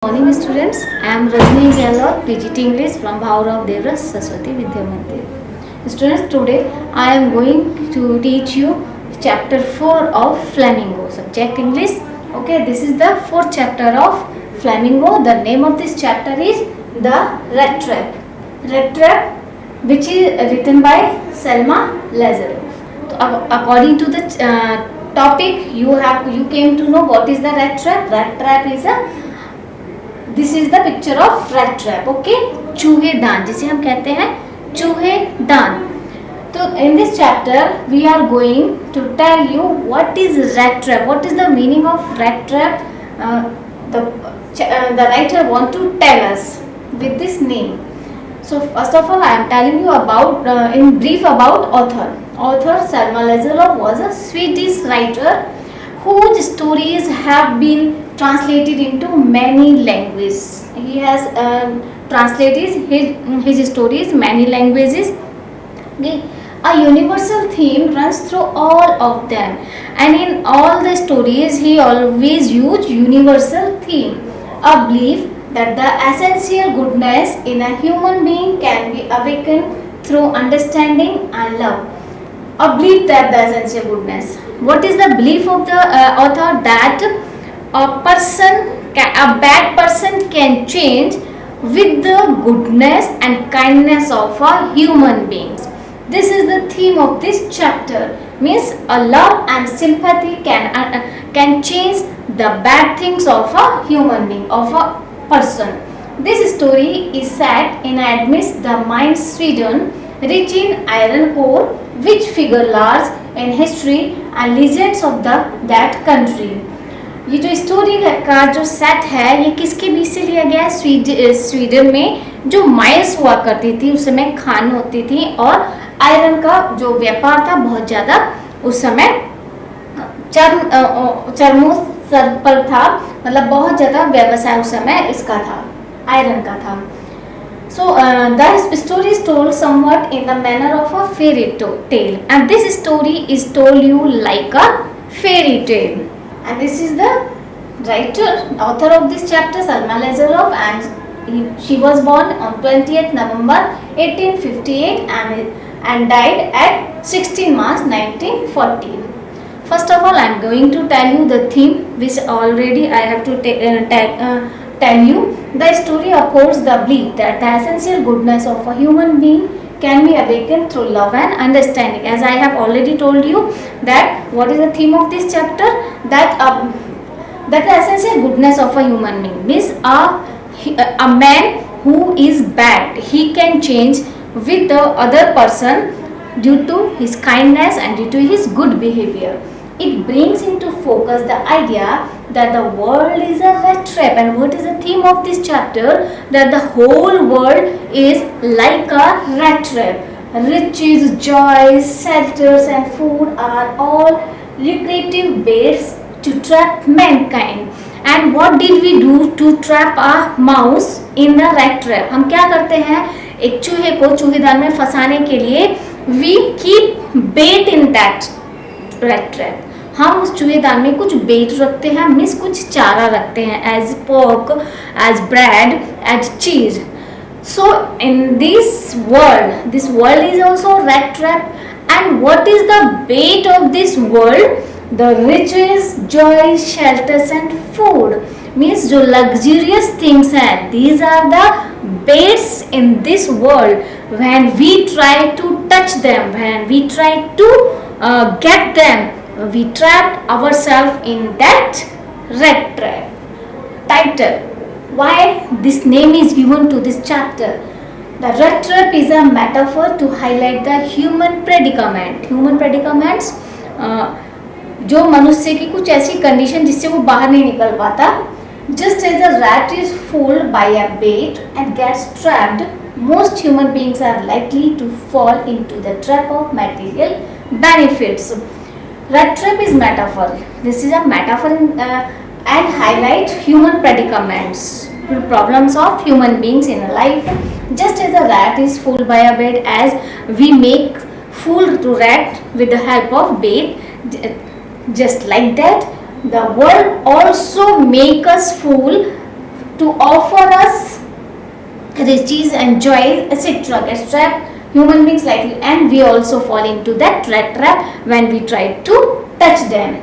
Morning students, I am Rajni Gehlot, PGT English from Bhaurav Devras Saraswati Vidya Mandir. Students, today I am going to teach you chapter 4 of Flamingo, subject English. Okay, this is the fourth chapter of Flamingo. The name of this chapter is The Rat Trap. Rat Trap, which is written by Selma Lazaroff. According to the topic, you came to know what is the rat trap. Rat trap is this is the picture of rat trap. Okay, चूहेदान जिसे हम कहते हैं चूहेदान. तो in this chapter we are going to tell you what is rat trap, what is the meaning of rat trap. The writer want to tell us with this name. So first of all, I am telling you about in brief about author. Author Selma Lazaroff was a Swedish writer whose stories have been translated into many languages. He has translated his stories many languages. Okay. A universal theme runs through all of them, and in all the stories he always used universal theme, a belief that the essential goodness in a human being can be awakened through understanding and love. A belief that the essential goodness. What is the belief of the author? That a bad person can change with the goodness and kindness of a human beings. This is the theme of this chapter. Means a love and sympathy can change the bad things of a human being, of a person. This story is set in amidst the mine Sweden, rich in iron ore, which figure large in history and legends of that country. ये जो story का जो set है ये किसके बीच से लिया गया है? स्वीडन में जो माइंस हुआ करती थी उस समय खान होती थी और आयरन का जो व्यापार था बहुत ज़्यादा उस समय चर्मों पर था, मतलब बहुत ज़्यादा व्यवसाय उस समय इसका था, आयरन का था. So the story is told somewhat in the manner of a fairy tale, and this story is told you like a fairy tale. And this is the author of this chapter, Selma Lazaroff, and she was born on 20th November 1858 and died at 16 March 1940. First of all, I am going to tell you the theme, which already I have to tell you. The story upholds the belief that the essential goodness of a human being can be awakened through love and understanding. As I have already told you that what is the theme of this chapter, that the essential goodness of a human being means a man who is bad, he can change with the other person due to his kindness and due to his good behavior. It brings into focus the idea that the world is a rat trap. And what is the theme of this chapter? That the whole world is like a rat trap. Riches, joys, shelters and food are all lucrative baits to trap mankind. And what did we do to trap a mouse in the rat trap? हम क्या करते हैं? एक चूहे को चूहेदान में फंसाने के लिए we keep bait in that rat trap. हम उस चूहेदान में कुछ बेट रखते हैं, मीन्स कुछ चारा रखते हैं, as pork, as bread, as cheese. So in this world is also rat trap. And what is the bait of this world? The riches, joy, shelters and food. Means जो लग्जरियस थिंग्स हैं, these are the baits in this world. When we try to touch them, when we try to get them, we trapped ourselves in that rat trap. Title: why this name is given to this chapter? The rat trap is a metaphor to highlight the human predicament. Human predicaments, जो मनुष्य की कुछ ऐसी condition जिससे वो बाहर नहीं निकल पाता. Just as a rat is fooled by a bait and gets trapped, most human beings are likely to fall into the trap of material benefits. Rat trap is metaphor. This is a metaphor and highlight human predicaments, problems of human beings in life. Just as a rat is fooled by a bait, as we make fool to rat with the help of bait, just like that, the world also make us fool to offer us riches and joy, etc. Gets trapped human beings likely, and we also fall into that rat trap when we try to touch them.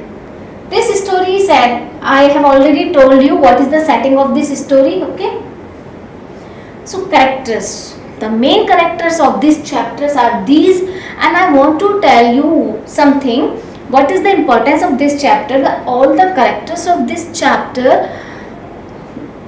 This story said, I have already told you what is the setting of this story. Okay, so characters, the main characters of these chapters are these, and I want to tell you something. What is the importance of this chapter? All the characters of this chapter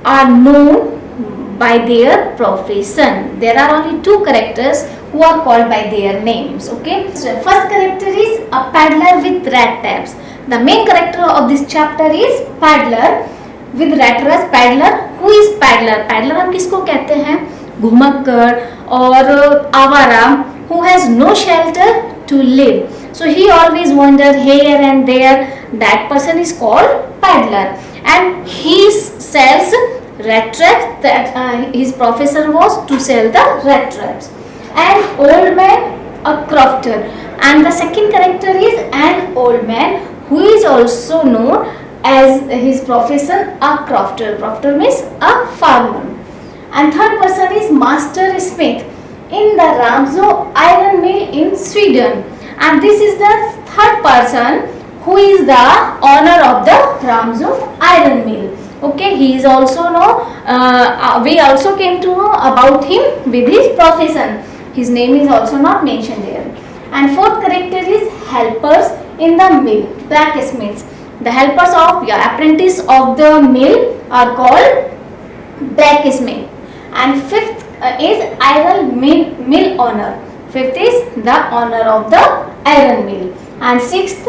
are known by their profession. There are only two characters who are called by their names. Okay, so first character is a paddler with rat traps. The main character of this chapter is paddler with rat traps. Paddler, who is paddler? Paddler हम किसको कहते हैं? घुमक्कड़ और आवारा, who has no shelter to live. So he always wander here and there. That person is called paddler, and he sells rat traps. That his profession was to sell the rat traps. An old man, a crofter, and the second character is an old man who is also known as his profession a crofter. Crofter means a farmer. And third person is master smith in the Ramsö iron mill in Sweden. And this is the third person who is the owner of the Ramsö iron mill. Okay, he is also know, we also came to know about him with his profession. His name is also not mentioned here. And fourth character is helpers in the mill, blacksmiths. The helpers of apprentice of the mill are called blacksmith. And fifth is iron mill owner. Fifth is the owner of the iron mill. And sixth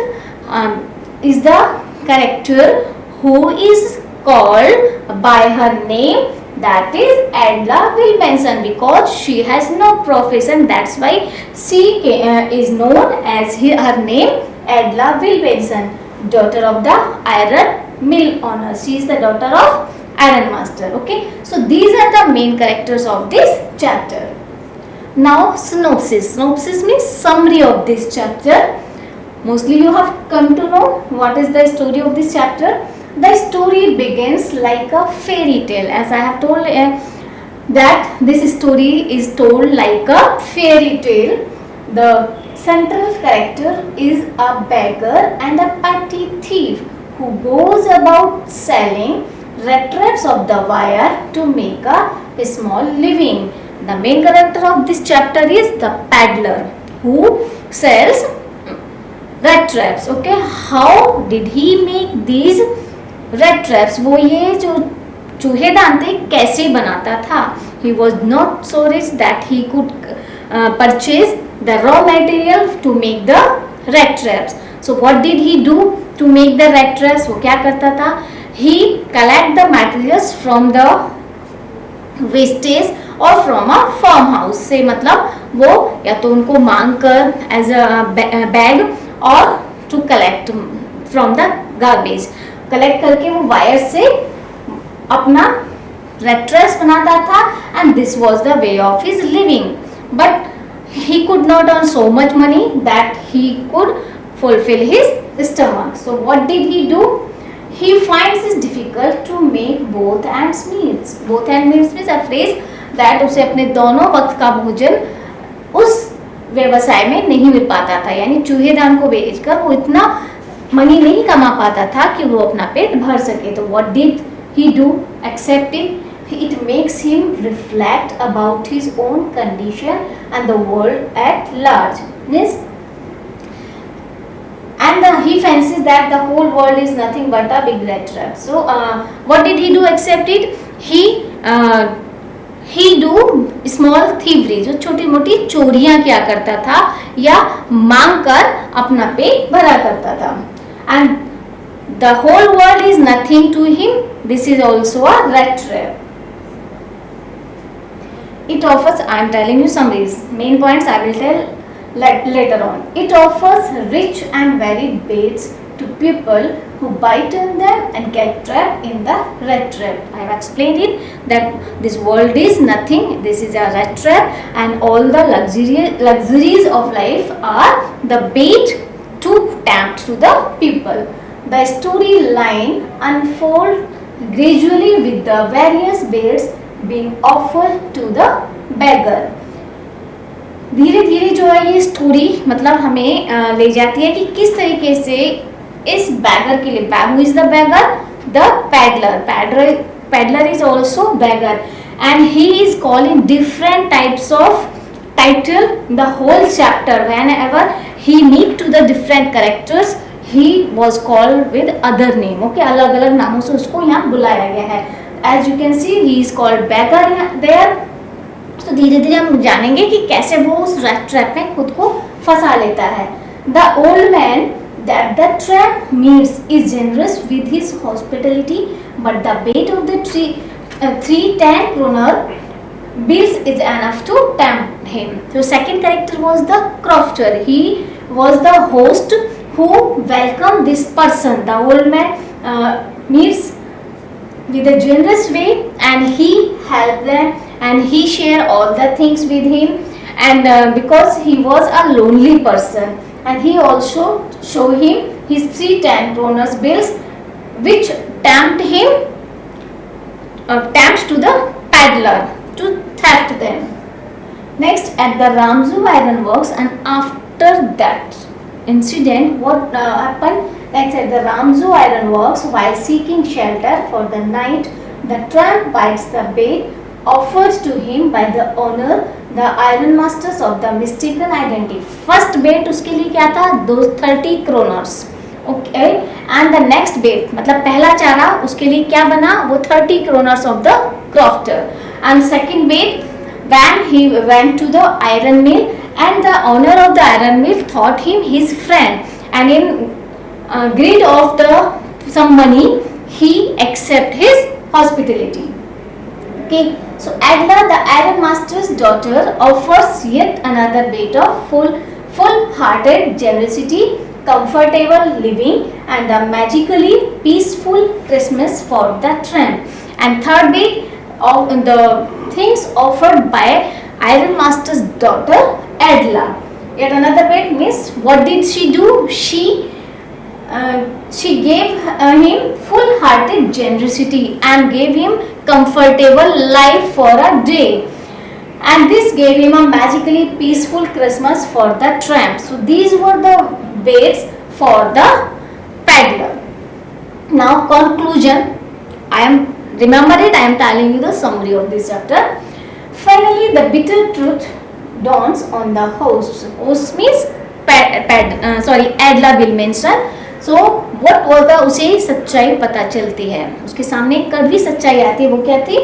is the character who is called by her name, that is Edla Wilhelmsen, because she has no profession. That's why she is known as her name Edla Wilhelmsen, daughter of the iron mill owner. She is the daughter of iron master. Okay, so these are the main characters of this chapter. Now synopsis. Synopsis means summary of this chapter. Mostly you have come to know what is the story of this chapter. The story begins like a fairy tale. As I have told that this story is told like a fairy tale. The central character is a beggar and a petty thief who goes about selling rat traps of the wire to make a small living. The main character of this chapter is the paddler who sells rat traps. Okay, how did he make these rat traps? वो ये जो चूहे दांते कैसे बनाता था? He was not so rich that he could purchase the raw material to make the rat traps. So what did he do to make the rat traps? वो क्या करता था? He collect the materials from the wastage और from a farm house से, मतलब वो या तो उनको मांग कर एज अ बैग और to collect from the garbage, collect करके वो वायर से अपना रेट्रेस बनाता था, and this was the way of his living. But he could not earn so much money that he could fulfill his stomach. So what did he do? He finds it difficult to make both ends meet. Both ends meet means a phrase that उसे अपने दोनों वक्त का भोजन उस व्यवसाय में नहीं मिल पाता था, यानी चूहे दान को बेचकर वो इतना मनी नहीं कमा पाता था कि वो अपना पेट भर सके. तो what did he do? Accept it. It makes him reflect about his own condition and the world at large. And he fancies that the whole world is nothing but a big rat trap. So what did he do? Accept it. He do small thievery, जो छोटी मोटी चोरियां किया करता था या मांग कर अपना पेट भरा करता था. And the whole world is nothing to him. This is also a rat trap. It offers, I am telling you some main points, I will tell later on. It offers rich and varied baits to people who bite on them and get trapped in the rat trap. I have explained it that this world is nothing, this is a rat trap, and all the luxuries of life are the bait to tempt to the people. The storyline unfolds gradually with the various beads being offered to the beggar. धीरे धीरे जो है ये story मतलब हमें ले जाती है कि किस तरीके से इस बैगर के लिए, who is the bagger, the peddler. Peddler is also beggar and he is called in different types of title the whole chapter. Whenever he meet to the different characters he was called with other name. Okay, अलग अलग नामों से उसको यहाँ बुलाया गया है. As you can see he is called beggar there. तो धीरे धीरे हम जानेंगे कि कैसे वो उस rat trap में खुद को फंसा लेता है. The old man that the tramp meets is generous with his hospitality, but the bait of the 310 kroner bills is enough to tempt him. So second character was the crofter. He was the host who welcomed this person. The old man meets with a generous way and he helped them and he shared all the things with him, and because he was a lonely person. And he also show him his 310 kroners bills which tempt him tempts to the peddler to theft them. Next, at the Ramzu Iron Works, and after that incident what happened next at the Ramzu Iron Works, while seeking shelter for the night, the tramp bites the bait offered to him by the owner, the iron masters of the mistaken identity. First bait उसके लिए क्या था, 30 kroners. Okay, and the next bait मतलब पहला चारा उसके लिए क्या बना, वो 30 kroners of the crofter. And second bait, when he went to the iron mill and the owner of the iron mill thought him his friend, and in greed of the some money he accept his hospitality. Okay, so Adla, the iron master's daughter, offers yet another bait of full-hearted generosity, comfortable living, and a magically peaceful Christmas for the tramp. And third bait of the things offered by iron master's daughter Adla. Yet another bait means what did she do? She gave him full-hearted generosity and gave him comfortable life for a day, and this gave him a magically peaceful Christmas for the tramp. So these were the baits for the peddler. Now conclusion, remember it, I am telling you the summary of this chapter. Finally the bitter truth dawns on the host. Host means Adla will mention. So what was the, उसे सच्चाई पता चलती है, उसके सामने एक कड़वी सच्चाई आती है. वो क्या थी?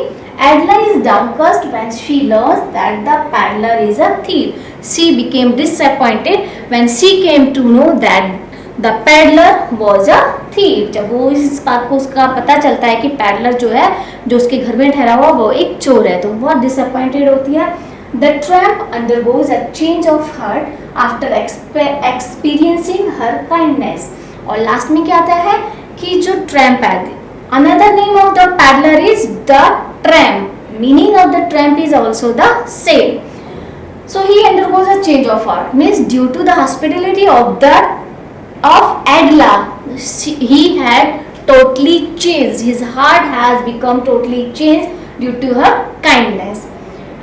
Adla is downcast when she learns that the peddler is a thief. She became disappointed when she came to know that the peddler was a thief. जब वो इस बात को उसका पता चलता है कि peddler जो है, जो उसके घर में ठहरा हुआ वो एक चोर है, तो बहुत disappointed होती है. The tramp undergoes a change of heart after experiencing her kindness. और लास्ट में क्या आता है कि जो ट्रैम्प है, another name of the peddler is the tramp, meaning of the tramp is also the same. So he undergoes a change of heart, means due to the hospitality of Adla, he had totally changed, his heart has become totally changed due to her kindness,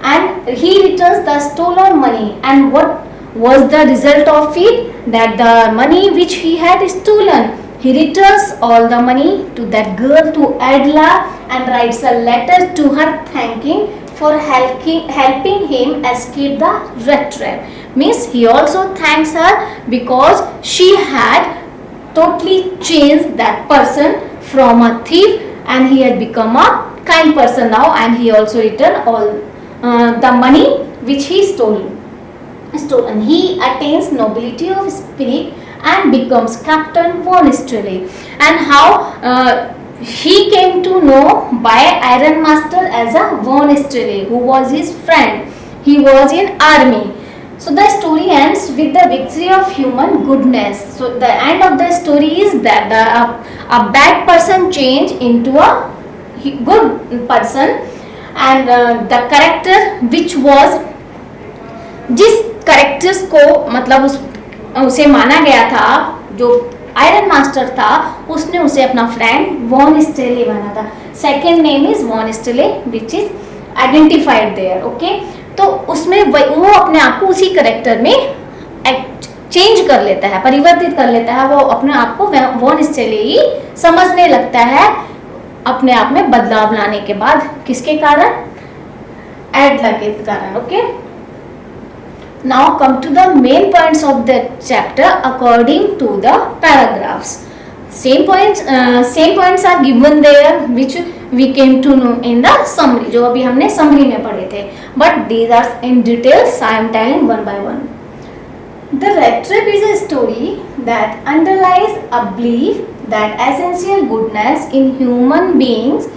and he returns the stolen money. And what was the result of it? That the money which he had stolen, he returns all the money to that girl, to Adla, and writes a letter to her thanking for helping him escape the rat trap. Means he also thanks her because she had totally changed that person from a thief, and he had become a kind person now, and he also returned all the money which he stolen. He attains nobility of spirit and becomes Captain von Streley. And how he came to know by Iron Master as a von Streley, who was his friend. He was in army. So the story ends with the victory of human goodness. So the end of the story is that a bad person changed into a good person, and the character which was, जिस characters को मतलब उसे माना गया था, जो iron master था उसने उसे अपना फ्रेंड वॉन स्टेले बना था. Second name is Von Stahle which is identified there. Okay, तो उसमें वो अपने आप को उसी करेक्टर में चेंज कर लेता है, परिवर्तित कर लेता है. वो अपने आप को वॉन स्टेले ही समझने लगता है अपने आप में बदलाव लाने के बाद. किसके कारण? एडलर के कारण. Okay, now come to the main points of the chapter according to the paragraphs. Same points are given there which we came to know in the summary, जो अभी हमने summary में पढ़े थे, but these are in details. I am telling one by one. The red trap is a story that underlies a belief that essential goodness in human beings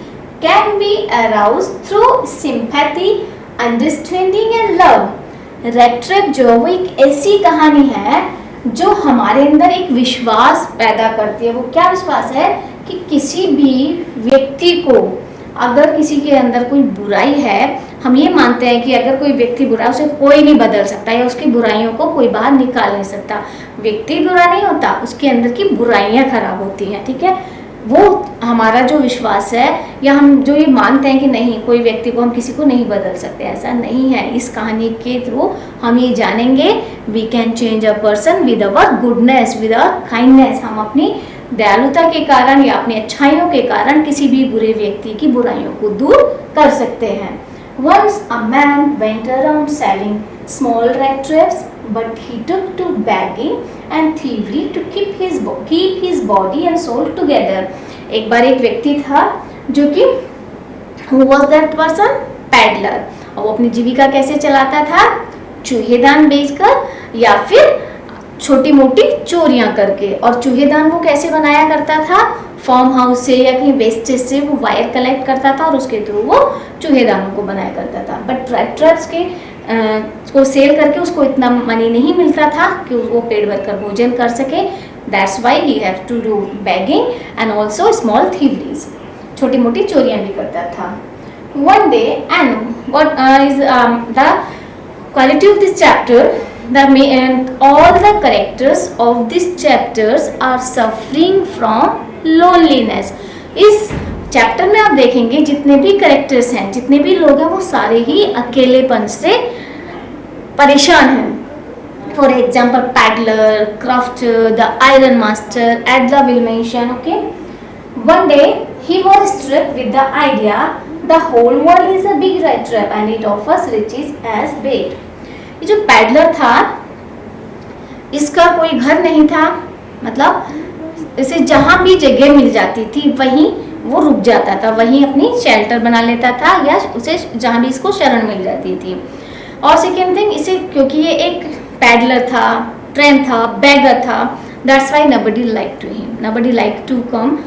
can be aroused through sympathy, understanding and love. Red trap जो वो एक ऐसी कहानी है जो हमारे अंदर एक विश्वास पैदा करती है. वो क्या विश्वास है? कि किसी भी व्यक्ति को, अगर किसी के अंदर कोई बुराई है, हम ये मानते हैं कि अगर कोई व्यक्ति बुरा है उसे कोई नहीं बदल सकता या उसकी बुराइयों को कोई बाहर निकाल नहीं सकता. व्यक्ति बुरा नहीं होता, उसके अंदर की बुराइयां खराब होती हैं. ठीक है, वो हमारा जो विश्वास है या हम जो ये मानते हैं कि नहीं कोई व्यक्ति को हम किसी को नहीं बदल सकते, ऐसा नहीं है. इस कहानी के थ्रू हम ये जानेंगे we can change a person with our goodness, with our kindness. हम अपनी दयालुता के कारण या अपनी अच्छाइयों के कारण किसी भी बुरे व्यक्ति की बुराइयों को दूर कर सकते हैं. Once a man went around selling small rat traps, but he took to begging and thievery to keep his body and soul together. एक बार एक व्यक्ति था जो कि who was that person? Peddler. और वो अपनी जीविका कैसे चलाता था? चूहेदान बेचकर या फिर छोटी मोटी चोरियां करके. और चूहेदान वो कैसे बनाया करता था? फार्म हाउस से या कहीं वेस्टेज से वो वायर कलेक्ट करता था और उसके थ्रू वो चूहेदानों को बनाया करता था. बट रेड ट्रैप्स के को सेल करके उसको इतना मनी नहीं मिलता था कि वो पेट भर कर भोजन कर सके. That's why he have to do begging and also small thieveries. छोटी मोटी चोरियां भी करता था. One day and what is the quality of this chapter? All the characters of these chapters are suffering from loneliness. इस chapter में आप देखेंगे जितने भी कैरेक्टर्स हैं, जितने भी लोग हैं, वो सारे ही अकेलेपन से परेशान हैं. For example peddler, craft, the iron master, Adler will mention. Okay, one day he was struck with the idea the whole world is a big rat trap and it offers riches as bait. ये जो peddler था इसका कोई घर नहीं था, मतलब इसे जहाँ भी जगह मिल जाती थी वहीं वो रुक जाता था, वहीं अपनी शेल्टर बना लेता था या उसे जहाँ भी इसको शरण मिल जाती थी. और सेकेंड थिंग, इसे क्योंकि ये एक पैडलर था, ट्रेन था, बैगर था, that's why nobody like to him, nobody like to come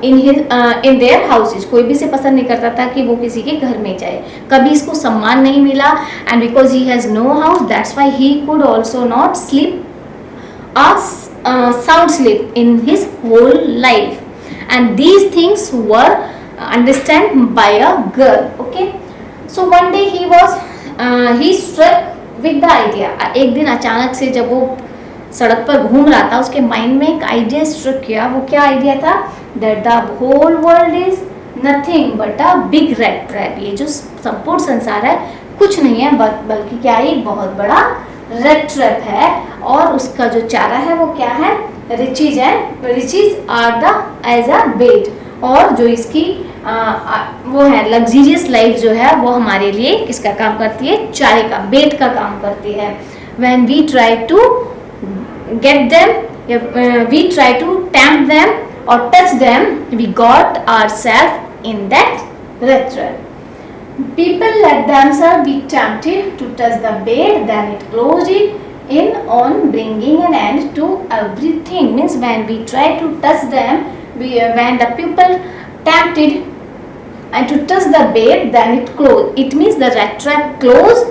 in their houses. कोई भी इसे पसंद नहीं करता था कि वो किसी के घर में जाए. कभी इसको सम्मान नहीं मिला and because he has no house that's why he could also not sleep a sound sleep in his whole life, and these things were understood by a girl. Okay, so one day he struck with the idea. एक दिन अचानक से जब वो सड़क पर घूम रहा था उसके माइंड में एक आइडिया स्ट्रक किया. वो क्या आइडिया था? that the whole world is nothing but a big rat trap. ये जो संपूर्ण संसार है कुछ नहीं है बल्कि क्या है, एक बहुत बड़ा रेड ट्रैप है. और उसका जो चारा है वो क्या है? Riches and riches are the as a bait. और जो इसकी वो है लग्जरियस लाइफ जो है वो हमारे लिए किसका काम करती है? चारे का, बेट का काम करती है. When we try to get them, we try to tempt them or touch them, we got ourselves in that rat trap. People let themselves be tempted to touch the bait, then it closed it in on bringing an end to everything. Means when we try to touch them, when the people tempted and to touch the bait, then it closed. It means the rat trap closed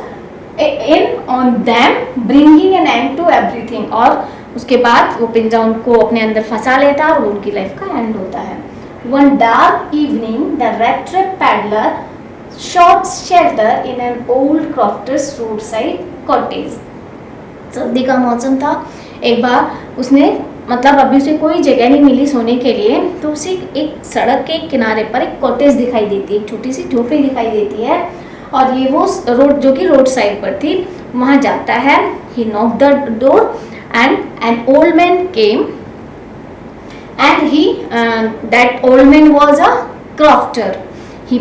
in on them, bringing an end to everything. और उसके बाद वो पिंजरा उनको अपने अंदर फंसा लेता है और उनकी लाइफ का एंड होता है. One dark evening the rat trap peddler sought shelter in an old crofter's roadside cottage. सर्दी का मौसम था. एक बार उसने मतलब अभी उसे कोई जगह नहीं मिली सोने के लिए, तो उसे एक सड़क के किनारे पर एक कॉटेज दिखाई देती है, एक छोटी सी झोपड़ी दिखाई देती है, और ये वो रोड जो कि रोड साइड पर थी, वहाँ जाता है। He knock the door and an old man came and he that old man was a crofter. He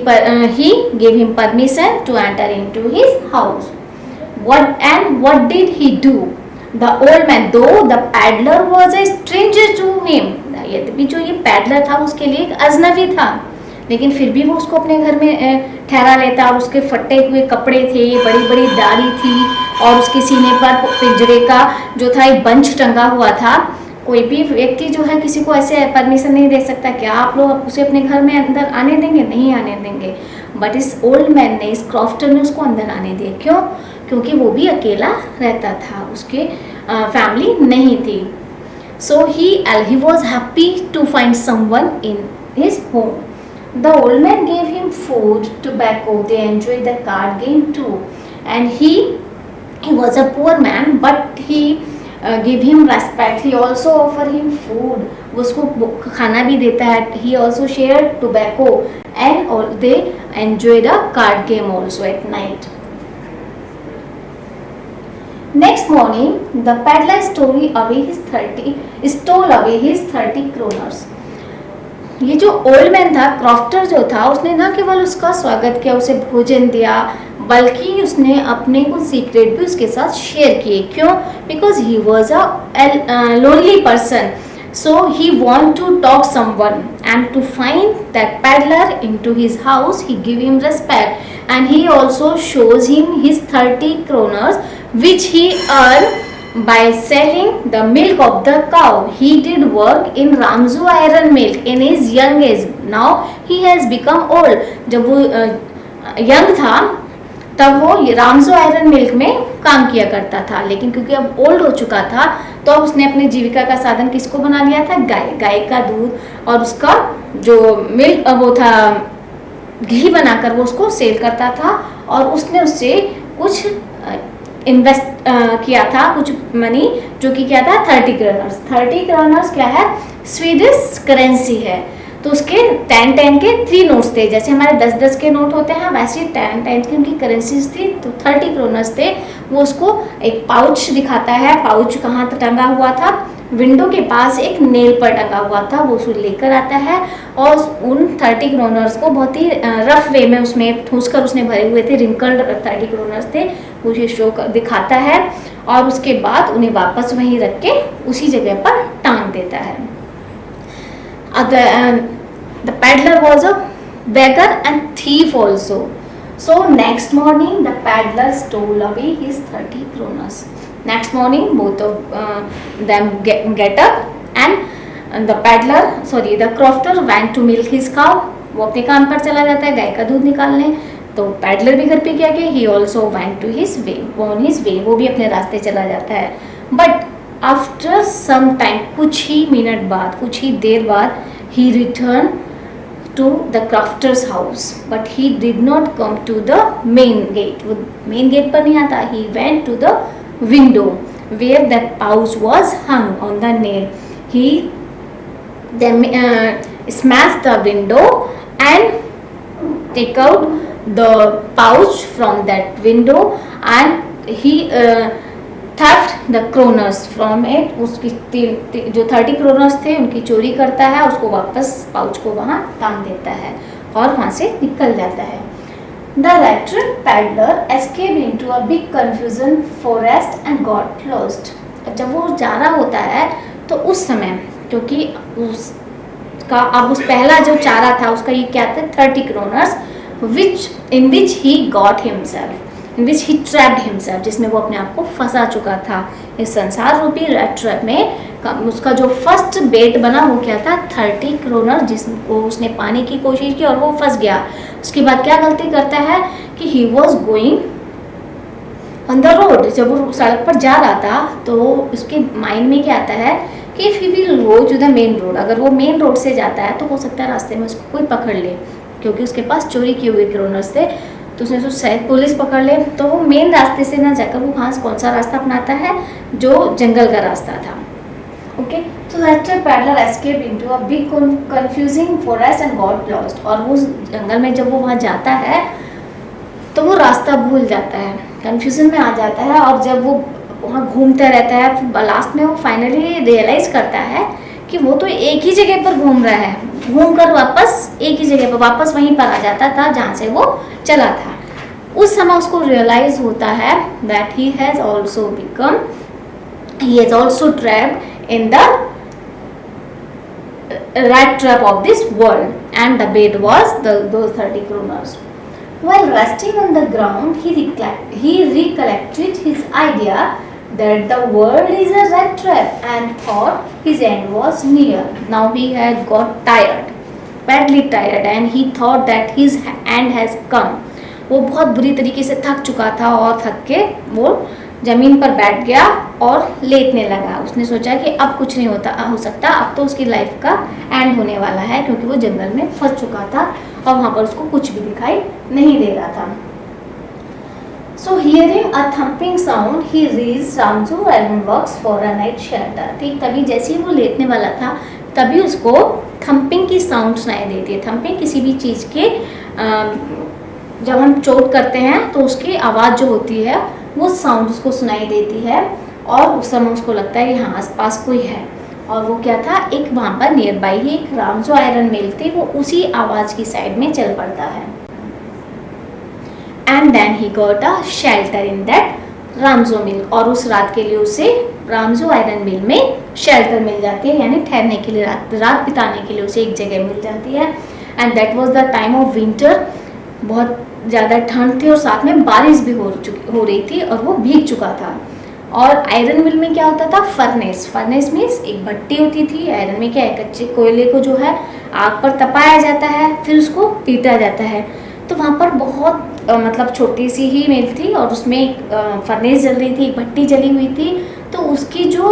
gave him permission to enter into his house. What did he do? The old man, though the peddler was a stranger to him, यद्यपि जो ये peddler था उसके लिए एक अजनबी था, लेकिन फिर भी वो उसको अपने घर में ठहरा लेता. और उसके फटे हुए कपड़े थे, बड़ी बड़ी दाढ़ी थी, और उसके सीने पर पिंजरे का जो था एक बंच टंगा हुआ था. कोई भी व्यक्ति जो है किसी को ऐसे परमिशन नहीं दे सकता. क्या आप लोग उसे अपने घर में अंदर आने देंगे? नहीं आने देंगे. बट इस ओल्ड मैन ने, इस क्रॉफ्टर ने उसको अंदर आने दिया. क्यों? क्योंकि वो भी अकेला रहता था, उसके फैमिली नहीं थी. So he was happy to find someone in his home. The old man gave him food, tobacco, they enjoyed the card game too, and he was a poor man but he give him respect. He also offer him food. वो उसको खाना भी देता है. He also shared tobacco and they enjoyed a card game also at night. Next morning, the peddler stole away his 30 kroners. ये जो old man था, crofter जो था, उसने न केवल उसका स्वागत किया, उसे भोजन दिया, बल्कि उसने अपने कुछ सीक्रेट भी उसके साथ शेयर किए. क्यों? Because he was a lonely person, so he want to talk someone, and to find that peddler in to his house he give him respect, and he also shows him his 30 kroners which he earn by selling the milk of the cow. He did work in Ramzu iron mill in his young age. Now he has become old. जब वो young था तब वो रामजो iron milk में काम किया करता था, लेकिन क्योंकि अब ओल्ड हो चुका था तो अब उसने अपने जीविका का साधन किसको बना लिया था? गाय का दूध, और उसका जो मिल्क वो था घी बनाकर वो उसको सेल करता था. और उसने उससे कुछ इन्वेस्ट किया था, कुछ मनी, जो कि क्या था? 30 kroners. 30 kroners क्या है? स्वीडिश करेंसी है. तो उसके 10 के 3 नोट्स थे. जैसे हमारे 10 के नोट होते हैं, वैसे 10 की उनकी करेंसीज थी. तो 30 kroners थे. वो उसको एक पाउच दिखाता है. पाउच कहाँ टंगा हुआ था? विंडो के पास एक नेल पर टंगा हुआ था. वो उसको लेकर आता है और उन 30 kroners को बहुत ही रफ वे में उसमें ठूसकर उसने भरे हुए थे, रिंकल्ड 30 kroners थे, वो शो दिखाता है. और उसके बाद उन्हें वापस वहीं रख के उसी जगह पर टांग देता है. The peddler was a beggar and thief also. So next morning the peddler stole away his 30 kroners. Next morning both of them get up and the crofter went to milk his cow. वो अपने काम पर चला जाता है गाय का दूध निकालने. तो पैडलर भी घर पे क्या कि he also went to his way, वो भी अपने रास्ते चला जाता है. बट आफ्टर सम टाइम, कुछ ही मिनट बाद, कुछ ही देर बाद, he returned to the crofter's house, but he did not come to the main gate. वो main gate पर नहीं आता. He went to the window where that pouch was hung on the nail. He then smashed the window and take out the pouch from that window, and he theft the kroners from it. उसकी जो 30 kroners थे उनकी चोरी करता है, उसको वापस pouch को वहाँ टांग देता है और वहाँ से निकल जाता है. The wretched peddler escaped into a big confusion forest and got lost. जब वो जा रहा होता है तो उस समय, क्योंकि उसका अब उस पहला जो चारा था उसका ये क्या था? 30 kroners, in which he got himself, in which he trapped himself, जिसमें वो अपने आप को फंसा चुका था. इस संसार रूपी रेड ट्रैप में उसका जो फर्स्ट बेट बना वो क्या था? 30 kroners, जिसको उसने पाने की कोशिश की और वो फंस गया. उसके बाद क्या गलती करता है कि he was going on the road. जब वो सड़क पर जा रहा था तो उसके माइंड में क्या आता है कि if he will go to the main road, अगर वो मेन रोड से जाता है तो हो सकता है रास्ते में उसको कोई पकड़ ले, क्योंकि उसके पास चोरी किए हुए kroners थे. तो उसने सोचा शायद पुलिस पकड़ ले, तो वो मेन रास्ते से ना जाकर वो कौन सा रास्ता अपनाता है? जो जंगल का रास्ता था. Okay, So that paddler escaped into a big confusing forest and got lost. और वो जंगल में जब वो वहाँ जाता है तो वो रास्ता भूल जाता है, कंफ्यूजन में आ जाता है, और जब वो वहाँ घूमता रहता है लास्ट में वो फाइनली रियलाइज करता है कि वो तो एक ही जगह पर घूम रहा है, घूम कर वापस एक ही जगह पर वापस वहीं पर आ जाता था जहाँ से वो चला था। उस समय उसको रियलाइज होता है that he has also trapped in the rat trap of this world, and the bait was those 30 kroners. While resting on the ground, he recollected his idea that the world is a rat trap and thought his end was near. Now he had got tired, badly tired, and he thought that his end has come. वो बहुत बुरी तरीके से थक चुका था और थक के वो ज़मीन पर बैठ गया और लेटने लगा। उसने सोचा कि अब कुछ नहीं हो सकता, अब तो उसकी लाइफ का एंड होने वाला है, क्योंकि वो जंगल में फंस चुका था और वहाँ पर उसको कुछ भी दिखाई नहीं दे रहा था। So hearing a thumping sound, he reached Ramju Ironworks for a night shelter. ठीक तभी जैसे ही वो लेटने वाला था तभी उसको थम्पिंग की साउंड सुनाई देती है। थम्पिंग किसी भी चीज़ के जब हम चोट करते हैं तो उसकी आवाज़ जो होती है वो साउंड उसको सुनाई देती है, और उस समय उसको लगता है कि हाँ आसपास कोई है। और वो क्या था, एक वहाँ पर नियर बाई ही एक रामजो आयरन मिल थी, वो उसी आवाज़ की साइड में चल पड़ता है। And then he got a shelter in that Ramsjo mill, और उस रात के लिए उसे रामजो आयरन मिल में शेल्टर मिल जाती है, यानी ठहरने के लिए रात बिताने के लिए उसे एक जगह मिल जाती है। And that was the time of winter, बहुत ज़्यादा ठंड थी और साथ में बारिश भी हो रही थी और वो भीग चुका था। और आयरन मिल में क्या होता था, फर्नेस मीन्स एक भट्टी होती थी। आयरन में क्या है, कच्चे कोयले को जो है आग पर तपाया जाता है, फिर उसको पीटा जाता है। तो वहाँ पर बहुत मतलब छोटी सी ही मिल थी और उसमें एक फर्नेस जल रही थी, एक भट्टी जली हुई थी। तो उसकी जो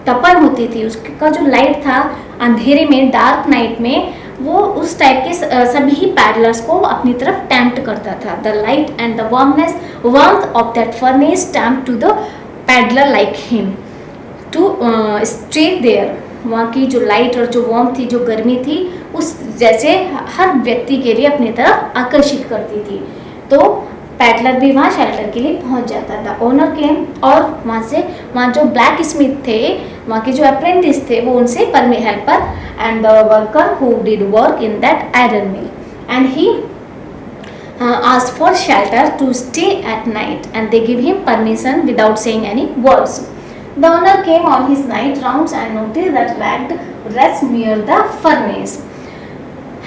तपन होती थी, उसका जो लाइट था अंधेरे में, डार्क नाइट में, वो उस टाइप के सभी पैडलर्स को अपनी तरफ टेम्प्ट करता था। The light and the warmth of that furnace tempt to the peddler like him to stay there. वहाँ की जो लाइट और जो वार्मथ थी, जो गर्मी थी, उस जैसे हर व्यक्ति के लिए अपनी तरफ आकर्षित करती थी। तो पैडलर भी वहाँ शेल्टर के लिए पहुँच जाता था। ओनर केम, और वहाँ जो ब्लैक स्मिथ थे, वहाँ के जो अप्रेंटिस थे, वो उनसे helper and the worker who did work in that iron mill, and he asked for shelter to stay at night, and they give him permission without saying any words. The owner came on his night rounds and noticed that ragged rest near the furnace.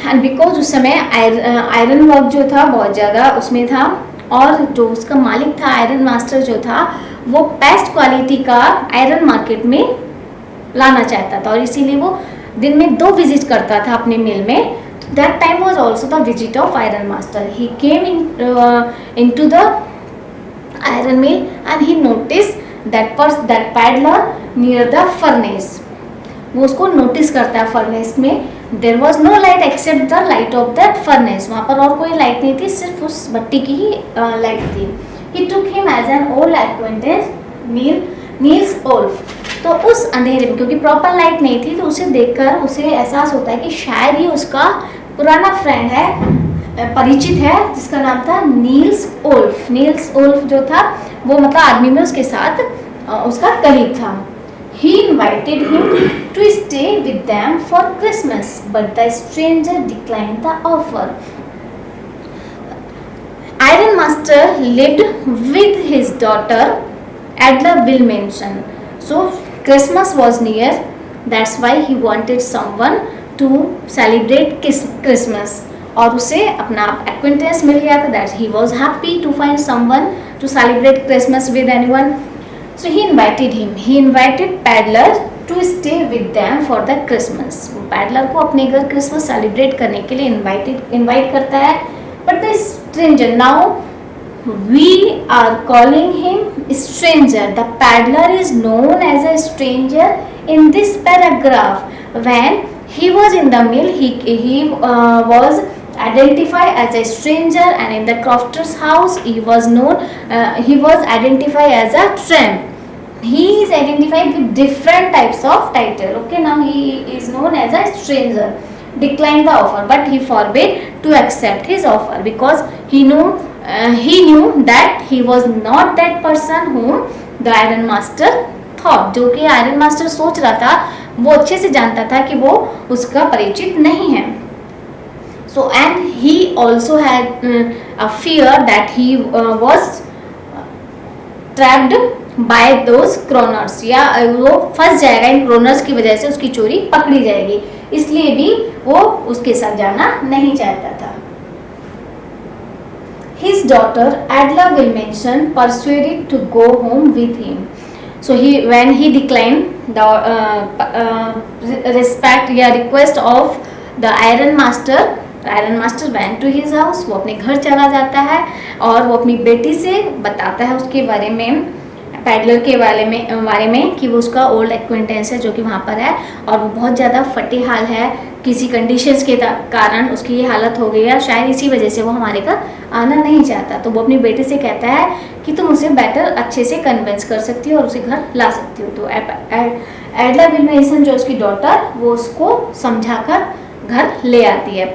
And because उस समय iron work जो था बहुत ज़्यादा उसमें था, और जो उसका मालिक था आयरन मास्टर जो था, वो बेस्ट क्वालिटी का आयरन मार्केट में लाना चाहता था, और इसीलिए वो दिन में 2 विजिट करता था अपने मिल में। That time was also the visit of iron master. He came into the iron mill and he noticed that paddler near the furnace. वो उसको नोटिस करता है फर्नेस में। There was no light except the light of that furnace. वहाँ पर और कोई light नहीं थी, सिर्फ उस भट्टी की ही लाइट थी। He took him as an old acquaintance, Niels Olf. तो उस अंधेरे में, क्योंकि प्रॉपर लाइट नहीं थी, तो उसे देखकर उसे एहसास होता है कि शायद ही उसका पुराना फ्रेंड है, परिचित है, जिसका नाम था नील्स ओल्फ। नील्स ओल्फ जो था वो मतलब आर्मी में उसके साथ उसका कलीग था। He invited him to stay with them for Christmas, but the stranger declined the offer. Iron Master lived with his daughter at the Will Mansion. So Christmas was near, that's why he wanted someone to celebrate Christmas. और उसे अपना acquaintance मिल गया था, that he was happy to find someone to celebrate Christmas with anyone. So he invited him. He invited Paddler to stay with them for the Christmas. Paddler को अपने घर Christmas celebrate करने के लिए invite करता है. But the stranger, now we are calling him stranger. The paddler is known as a stranger in this paragraph. When he was in the mill, he was identified as a stranger, and in the crofter's house he was identified as a tramp. he is identified with different types of title. Okay, now he is known as a stranger, declined the offer, but he forbade to accept his offer because he knew that he was not that person whom the iron master thought. जो कि iron master सोच रहा था वो अच्छे से जानता था कि वो उसका परिचित नहीं है. So and he also had a fear that he was trapped by those kroners, या वो फंस जाएगा इन क्रोनर्स की वजह से, उसकी चोरी पकड़ी जाएगी, इसलिए भी वो उसके साथ जाना नहीं चाहता था. His daughter Adla Wilmenson persuaded to go home with him. So when he declined the respect या request of the iron master went to his house. वो अपने घर चला जाता है और वो अपनी बेटी से बताता है उसके बारे में, पैडलर के बारे में कि वो उसका ओल्ड एक्वेंटेंस है जो कि वहाँ पर है और वो बहुत ज़्यादा फटे हाल है, किसी कंडीशंस के कारण उसकी ये हालत हो गई है, शायद इसी वजह से वो हमारे घर आना नहीं चाहता. तो वो अपनी बेटी से कहता है कि तुम उसे बेटर अच्छे से कन्विंस कर सकती हो और उसे घर ला सकती हो. तो एडला विल्मेसन जो उसकी डॉटर, वो उसको समझाकर घर ले आती है.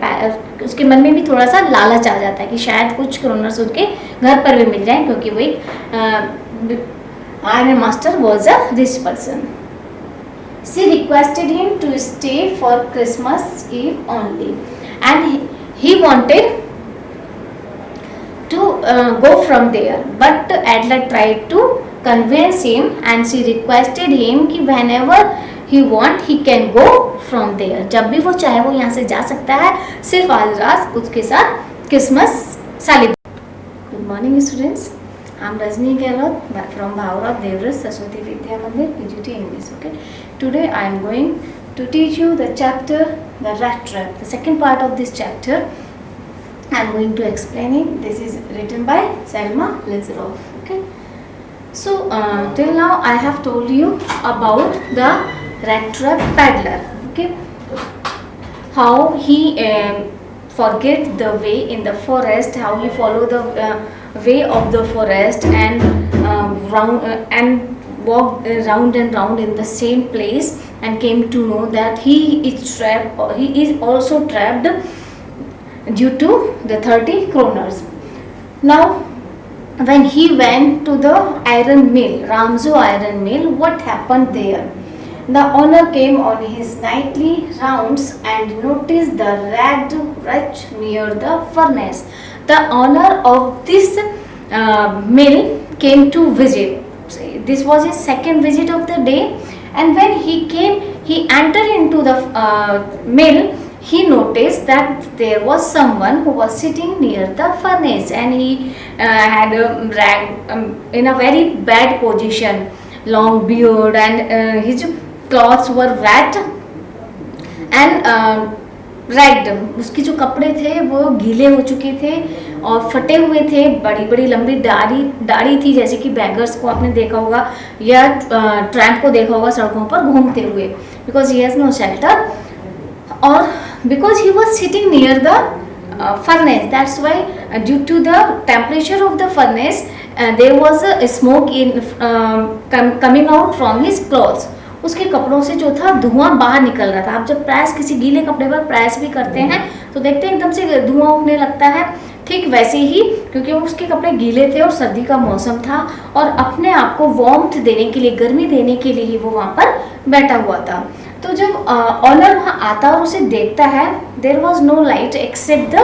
उसके मन में भी थोड़ा सा लालच आ जाता है कि शायद कुछ क्रोनर्स उनके घर पर भी मिल जाए, क्योंकि वो एक iron master was a rich person. She requested him to stay for Christmas Eve only, and he wanted to go from there, but Adela tried to convince him and she requested him कि whenever he want he can go from there. जब भी वो चाहे वो यहाँ से जा सकता है, सिर्फ आज रात उसके साथ Christmas celebrate. Good morning students. I am Rajni Gehlot from Bhaurav Devras Saraswati Vidya Mandir PGT English. Okay. Today I am going to teach you the chapter the rat trap. The second part of this chapter I am going to explain it. This is written by Selma Lizeroff. Okay. So till now I have told you about the rat trap peddler. Okay. How he forget the way in the forest, how he follow the way of the forest and walked round and round in the same place and came to know that he is also trapped due to the 30 kroners. Now when he went to the iron mill, Ramzo iron mill, what happened there? The owner came on his nightly rounds and noticed the ragged wretch near the furnace. The owner of this mill came to visit. This was his second visit of the day, and when he entered into the mill. He noticed that there was someone who was sitting near the furnace, and he had in a very bad position, long beard, and his clothes were wet and ragged. उसकी जो कपड़े थे वो गीले हो चुके थे और फटे हुए थे, बड़ी बड़ी लंबी दाढ़ी थी, जैसे कि बैगर्स को आपने देखा होगा या ट्रैम्प को देखा होगा सड़कों पर घूमते हुए, because he has no shelter और because he was sitting near the furnace. That's why due to the temperature of the furnace there was a smoke coming out from his clothes. उसके कपड़ों से जो था धुआं बाहर निकल रहा था. आप जब प्रेस किसी गीले कपड़े पर प्रेस भी करते हैं तो देखते हैं एकदम से धुआं उठने लगता है, ठीक वैसे ही, क्योंकि उसके कपड़े गीले थे और सर्दी का मौसम था और अपने आप को वार्मथ देने के लिए, गर्मी देने के लिए ही वो वहाँ पर बैठा हुआ था. तो जब ऑनर वहाँ आता और उसे देखता है, there was no light except the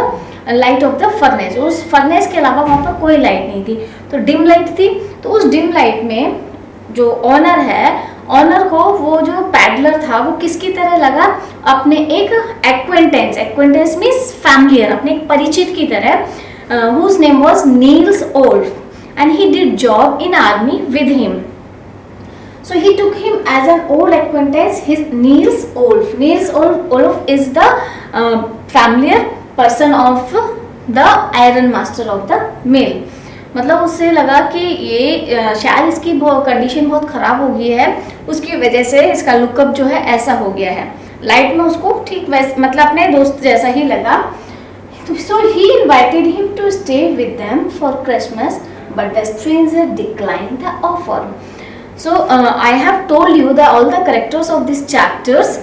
light of the furnace. उस फर्नेस के अलावा वहाँ पर कोई लाइट नहीं थी, तो डिम लाइट थी. तो उस डिम लाइट में जो ऑनर है, ऑनर को वो जो पैडलर था वो किसकी तरह लगा? अपने एक एक्वेंटेंस मीन्स फैमिलियर, अपने एक परिचित की तरह, whose name was Nils Olof and he did job in army with him. So he took him as an old acquaintance, his Niels Olf. Niels Olf is the familiar person of the iron master of the mill. मतलब उससे लगा कि ये शायद इसकी condition बहुत ख़राब हो गई है, उसकी वजह से इसका लुकअप जो है ऐसा हो गया है. लाइट में उसको ठीक वैसे मतलब अपने दोस्त जैसा ही लगा. So he invited him to stay with them for Christmas, but the stranger declined the offer. So I have told you that all the characters of these chapters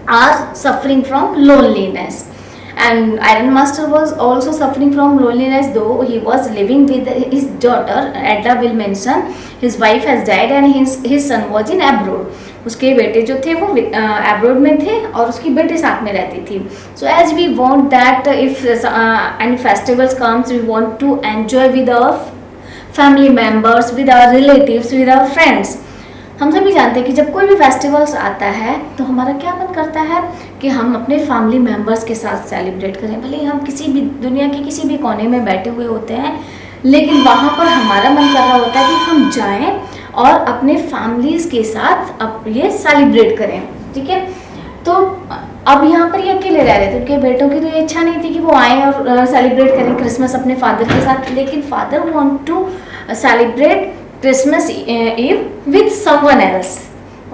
are suffering from loneliness, and Iron Master was also suffering from loneliness, though he was living with his daughter Adla will mention. His wife has died and his son was in abroad. उसके बेटे जो थे वो abroad में थे और उसकी बेटी साथ में रहती थी. So as we want that if any festivals comes we want to enjoy with our family members, with our relatives, with our friends. हम सभी जानते हैं कि जब कोई भी फेस्टिवल्स आता है तो हमारा क्या मन करता है कि हम अपने फैमिली मेम्बर्स के साथ सेलिब्रेट करें. भले ही हम किसी भी दुनिया के किसी भी कोने में बैठे हुए होते हैं, लेकिन वहाँ पर हमारा मन कर रहा होता है कि हम जाएं और अपने फैमिलीज़ के साथ अब ये सेलिब्रेट करें. ठीक है, तो अब यहाँ पर ये अकेले रह रहे थे. उनके बेटों की तो ये इच्छा नहीं थी कि वो आएँ और सेलिब्रेट करें क्रिसमस अपने फादर के साथ, लेकिन father want to celebrate Christmas Eve with someone else.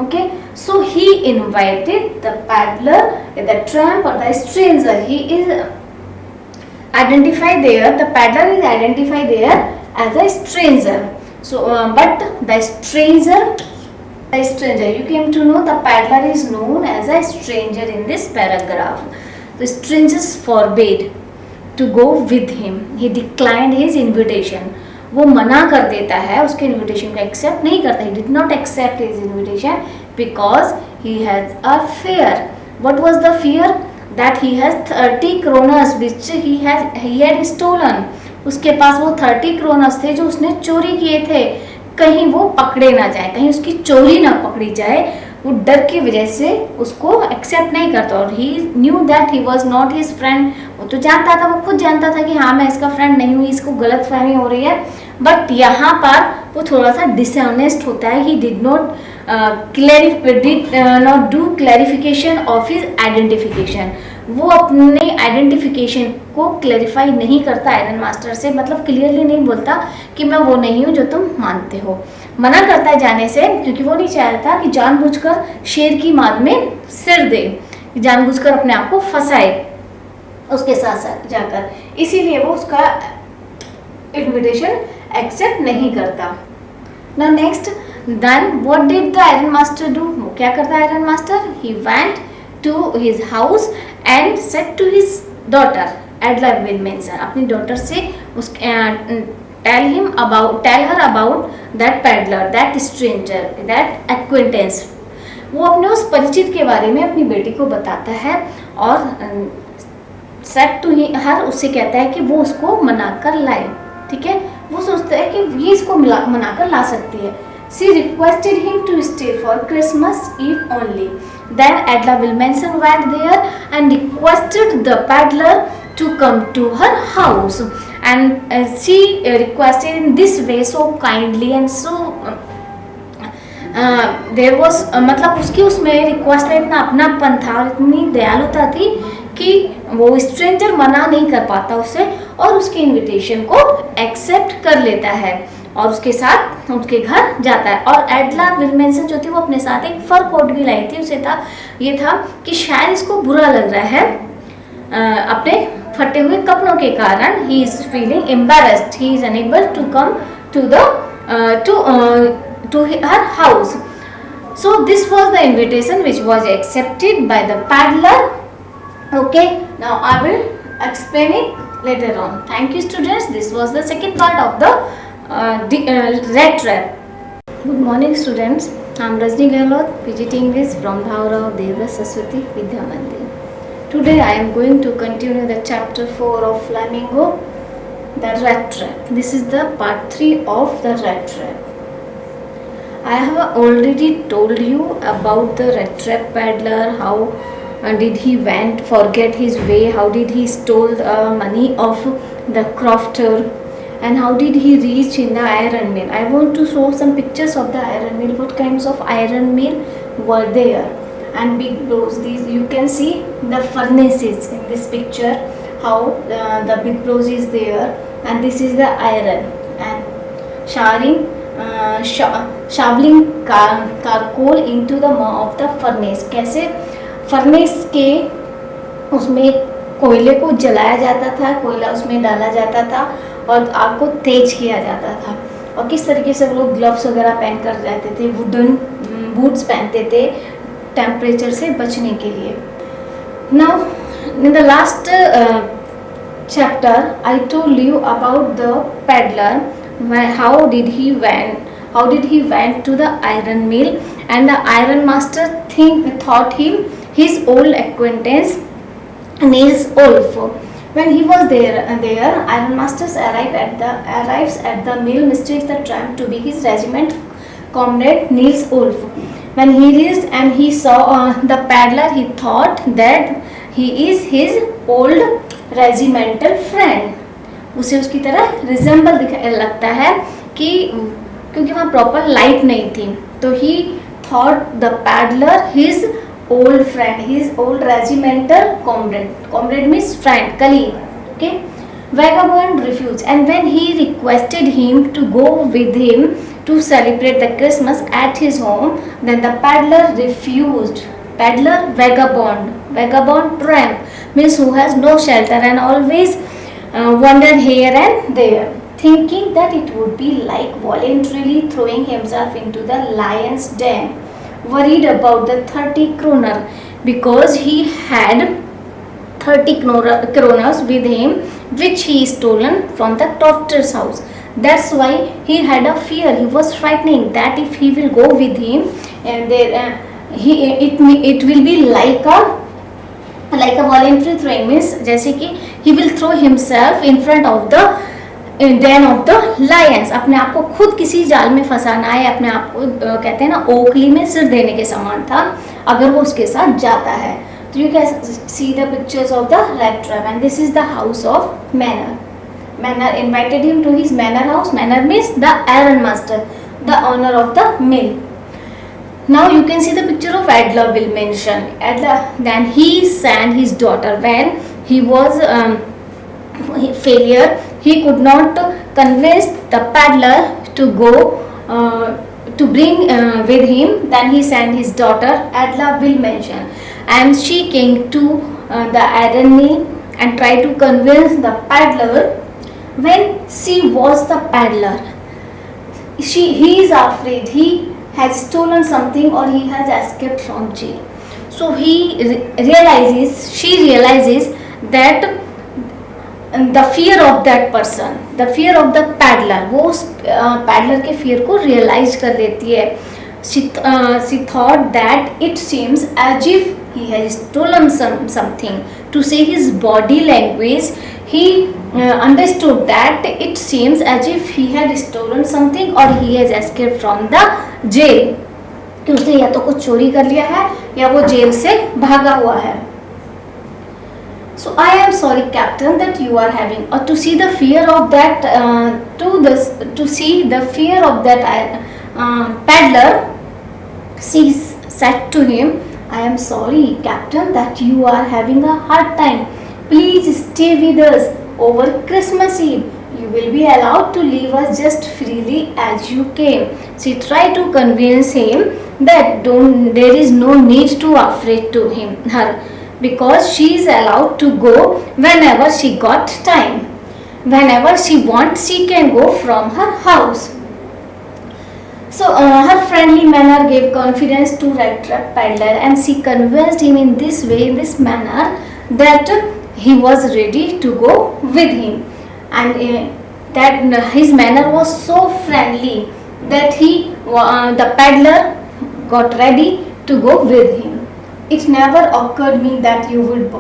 Okay, so he invited the paddler, the tramp or the stranger. He is identified there. The paddler is identified there as a stranger. So, but the stranger, you came to know the paddler is known as a stranger in this paragraph. The stranger forbade to go with him. He declined his invitation. वो मना कर देता है, उसके invitation को accept नहीं करता. He did not accept his invitation because he has a fear. What was the fear? That he has 30 kronor which he had stolen. उसके पास वो 30 क्रोनस थे जो उसने चोरी किए थे. कहीं वो पकड़े ना जाए, कहीं उसकी चोरी ना पकड़ी जाए, वो डर की वजह से उसको एक्सेप्ट नहीं करता. और he knew that he was not his friend. वो तो जानता था, वो खुद जानता था कि हाँ मैं इसका फ्रेंड नहीं हूँ, इसको गलत फहमी हो रही है. बट यहाँ पर वो थोड़ा सा डिसऑनेस्ट होता है. ही did not not do clarification of his identification. वो अपने आइडेंटिफिकेशन को क्लैरिफाई नहीं करता आयरन मास्टर से. मतलब क्लियरली नहीं बोलता कि मैं वो नहीं हूँ जो तुम मानते हो. मना करता है जाने से, क्योंकि वो नहीं चाहता कि जानबूझकर शेर की मार में सिर दे, जानबूझकर अपने आप को फंसाए उसके साथ साथ जाकर. इसीलिए वो उसका इन्विटेशन एक्सेप्ट नहीं करता. Now next, then what did the iron master do? वो क्या करता है iron master? He went to his house and said to his daughter Edla Willmansson. अपनी डॉटर से tell her about that paddler, that stranger, that acquaintance. वो अपने उस परिचित के बारे में अपनी बेटी को बताता है और सेट टू हर उससे कहता है कि वो उसको मनाकर लाए. ठीक है, वो सोचता है कि ये इसको मनाकर ला सकती है. She requested him to stay for Christmas Eve only. Then Adla Wilmanson went there and requested the paddler to come to her house, and she requested in this way so kindly and so there was मतलब उसकी उसमें request में इतना अपनापन था और इतनी दयालुता थी कि वो स्ट्रेंजर मना नहीं कर पाता उसे और उसके इनविटेशन को एक्सेप्ट कर लेता है और उसके साथ उसके घर जाता है. और एडला विलमेंसन जो थी वो अपने साथ एक फर कोट भी लाई थी. उसे था ये था कि शायद इसको बुरा लग रहा है अपने फटे हुए कपड़ों के कारण. He is feeling embarrassed, he is unable to come to the to her house. So this was the invitation which was accepted by the paddler. Okay, now I will explain it later on. Thank you students. This was the second part of the rat trap. Good morning students. I am Rajni Gehlot, PGT English from Bhaurao Devra Saraswati Vidya Mandir. Today I am going to continue the chapter 4 of Flamingo, the rat trap. This is the part 3 of the rat trap. I have already told you about the rat trap paddler, how did he went forget his way, how did he stole the money of the crofter, and how did he reach in the iron mill. I want to show some pictures of the iron mill, what kinds of iron mill were there, and big blows. These you can see the furnaces in this picture, how the big blows is there, and this is the iron, and shoveling charcoal into the mouth of the furnace. कैसे furnace के उसमें कोयले को जलाया जाता था, कोयला उसमें डाला जाता था और आग को तेज किया जाता था. और किस तरीके से वो लोग ग्लव्स वगैरह पहन कर रहते थे, वुडन बूट्स पहनते थे टेम्परेचर से बचने के लिए. Now in the last chapter I told you about the peddler, how did he went to the iron mill, and the iron master thought him his old acquaintance Niels Wolf. When he was there, iron masters arrives at the mill, mistakes the tramp to be his regiment comrade Niels Wolf. When he reached and he saw the peddler, he thought that he is his old regimental friend. उसे उसकी तरह resemble लगता है कि क्योंकि वहाँ proper light नहीं थी, तो ही thought the peddler his old friend, his old regimental comrade means friend, colleague. Okay. Vagabond refused, and when he requested him to go with him to celebrate the Christmas at his home, then the peddler refused. Peddler, vagabond tramp means who has no shelter and always wandered here and there, thinking that it would be like voluntarily throwing himself into the lion's den, worried about the 30 kroner because he had 30 kroners with him which he stolen from the doctor's house. That's why he had a fear. He was frightening that if he will go with him and it will be like a voluntary throwing, means जैसे कि he will throw himself in front of the den of the lions. अपने आप को खुद किसी जाल में फंसाना है, अपने आप को कहते हैं ना ओखली में सिर देने के समान था अगर वो उसके साथ जाता है. तो you can see the pictures of the rat trap, and this is the house of Manor. Manor invited him to his manor house. Manor means the iron master, the owner of the mill. Now you can see the picture of Adler will mention. Adler, then he sent his daughter when he was failure. He could not convince the peddler to go to bring with him. Then he sent his daughter. Adler will mention, and she came to the iron mill and tried to convince the peddler. When she was the peddler, he is afraid. He has stolen something or he has escaped from jail. So she realizes that the fear of that person, the fear of the peddler, वो उस peddler के fear को realize कर लेती है. She thought that it seems as if he has stolen something. To say his body language, he understood that it seems as if he had stolen something or he has escaped from the jail. कि उसने या तो कुछ चोरी कर लिया है या वो जेल से भागा हुआ है. So I am sorry, Captain, that you are having, or to see the fear of that, to see the fear of that peddler. She said to him, I am sorry, Captain, that you are having a hard time. Please stay with us over Christmas Eve. You will be allowed to leave us just freely as you came. She tried to convince him that there is no need to afraid to her, because she is allowed to go whenever she got time. Whenever she wants, she can go from her house. So her friendly manner gave confidence to rat trap peddler, and she convinced him in this manner, that he was ready to go with him, and that his manner was so friendly that the peddler got ready to go with him. It never occurred me that you would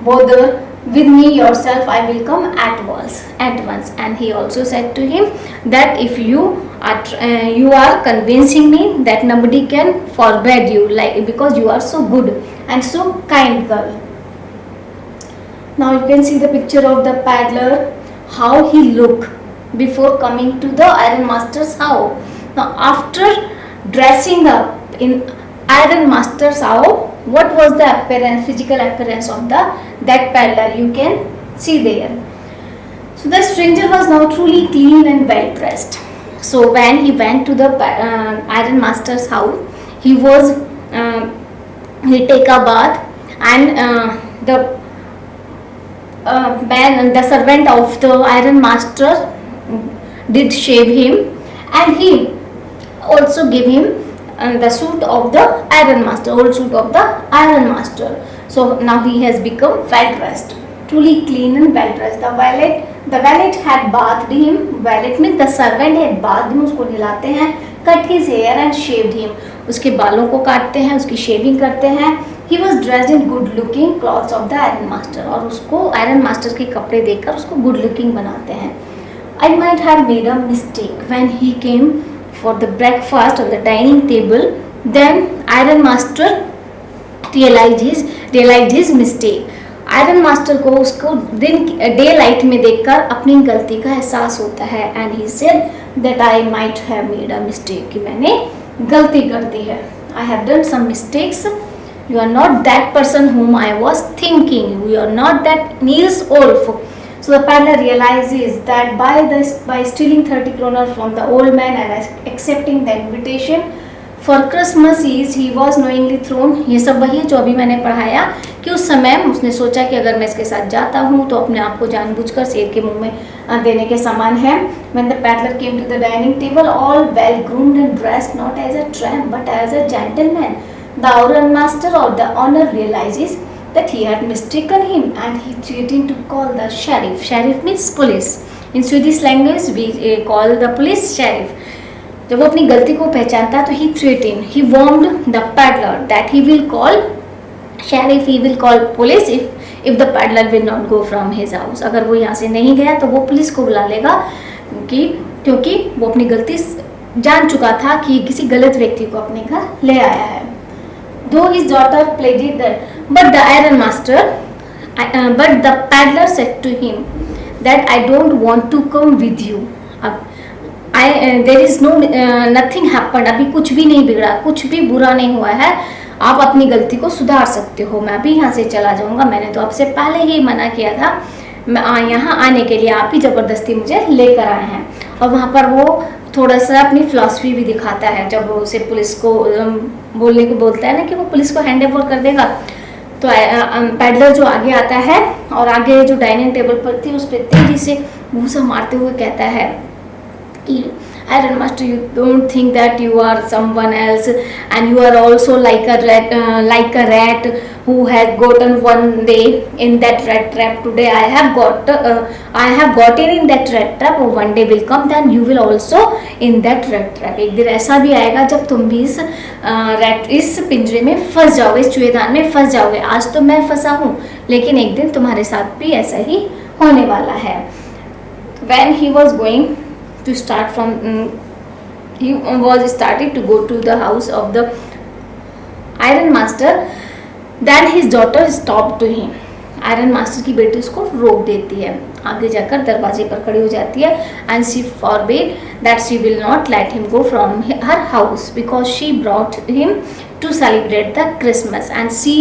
bother with me yourself. I will come at once. And he also said to him that if you are convincing me, that nobody can forbid you, because you are so good and so kind girl. Now you can see the picture of the peddler, how he looked before coming to the iron master's house. Now after dressing up in iron master's house, what was the physical appearance of that peddler? You can see there. So the stranger was now truly clean and well dressed. So when he went to the iron master's house, he take a bath, and the servant of the iron master did shave him, and he also gave him the suit of the iron master, old suit of the iron master. So now he has become well dressed, truly clean and well dressed. The valet had bathed him. Valet means the servant had bathed him, उसको नहलाते हैं, cut his hair and shaved him, उसके बालों को काटते हैं, उसकी shaving करते हैं. He was dressed in good looking clothes of the iron master, और उसको iron master के कपड़े देकर उसको good looking बनाते हैं. I might have made a mistake when he came for the breakfast on the dining table. Then iron master realized his mistake. Iron master को उसको दिन डे लाइट में देखकर अपनी गलती का एहसास होता है. And he said that I might have made a mistake, कि मैंने गलती कर दी है. I have done some mistakes. You are not that person whom I was thinking. You are not that Niels Wolf. So the peddler realizes that by stealing 30 kroner from the old man and accepting the invitation for Christmas Eve, he was knowingly thrown. ये सब वही जो अभी मैंने पढ़ाया कि उस समय उसने सोचा कि अगर मैं इसके साथ जाता हूँ तो अपने आप को जानबूझकर शेर के मुंह में देने के समान है. When the peddler came to the dining table, all well groomed and dressed, not as a tramp but as a gentleman, the iron master or the owner realizes that he had mistaken him and he threatened to call the sheriff. Sheriff means police. In Swedish language we call the police sheriff. जब वो अपनी गलती को पहचानता है तो he threatened, he warned the peddler that he will call sheriff, he will call police if the peddler will not go from his house. अगर वो यहाँ से नहीं गया तो वो पुलिस को बुला लेगा, क्योंकि वो अपनी गलती जान चुका था कि किसी गलत व्यक्ति को अपने घर ले आया है. Though his daughter pleaded that, but the peddler said to him that I don't want to come with you. There is no nothing happen, अभी कुछ भी नहीं बिगड़ा, कुछ भी बुरा नहीं हुआ है, आप अपनी गलती को सुधार सकते हो, मैं अभी यहाँ से चला जाऊँगा, मैंने तो आपसे पहले ही मना किया था यहाँ आने के लिए, आप ही ज़बरदस्ती मुझे लेकर आए हैं. और वहाँ पर वो थोड़ा सा अपनी फिलॉसफी भी दिखाता है जब वो उसे पुलिस को बोलने को बोलता है ना कि वो पुलिस को हैंड ओवर कर देगा. तो पैडलर जो आगे आता है और आगे जो डाइनिंग टेबल पर थी उस पर तेजी से घूसा मारते हुए कहता है, Iron Master, you don't think that you are someone else, and you are also like a rat who has gotten one day in that rat trap. Today I have gotten in that rat trap. और one day will come then you will also in that rat trap. एक दिन ऐसा भी आएगा जब तुम भी इस पिंजरे में फंस जाओगे, इस चूहेदान में फंस जाओगे. आज तो मैं फंसा हूँ, लेकिन एक दिन तुम्हारे साथ भी ऐसा ही होने वाला है. When he was going to start from he was starting to go to the house of the iron master, then his daughter stopped to him. Iron master की बेटी उसको रोक देती है, आगे जाकर दरवाजे पर खड़ी हो जाती है. And she forbade that she will not let him go from her house because she brought him to celebrate the Christmas, and she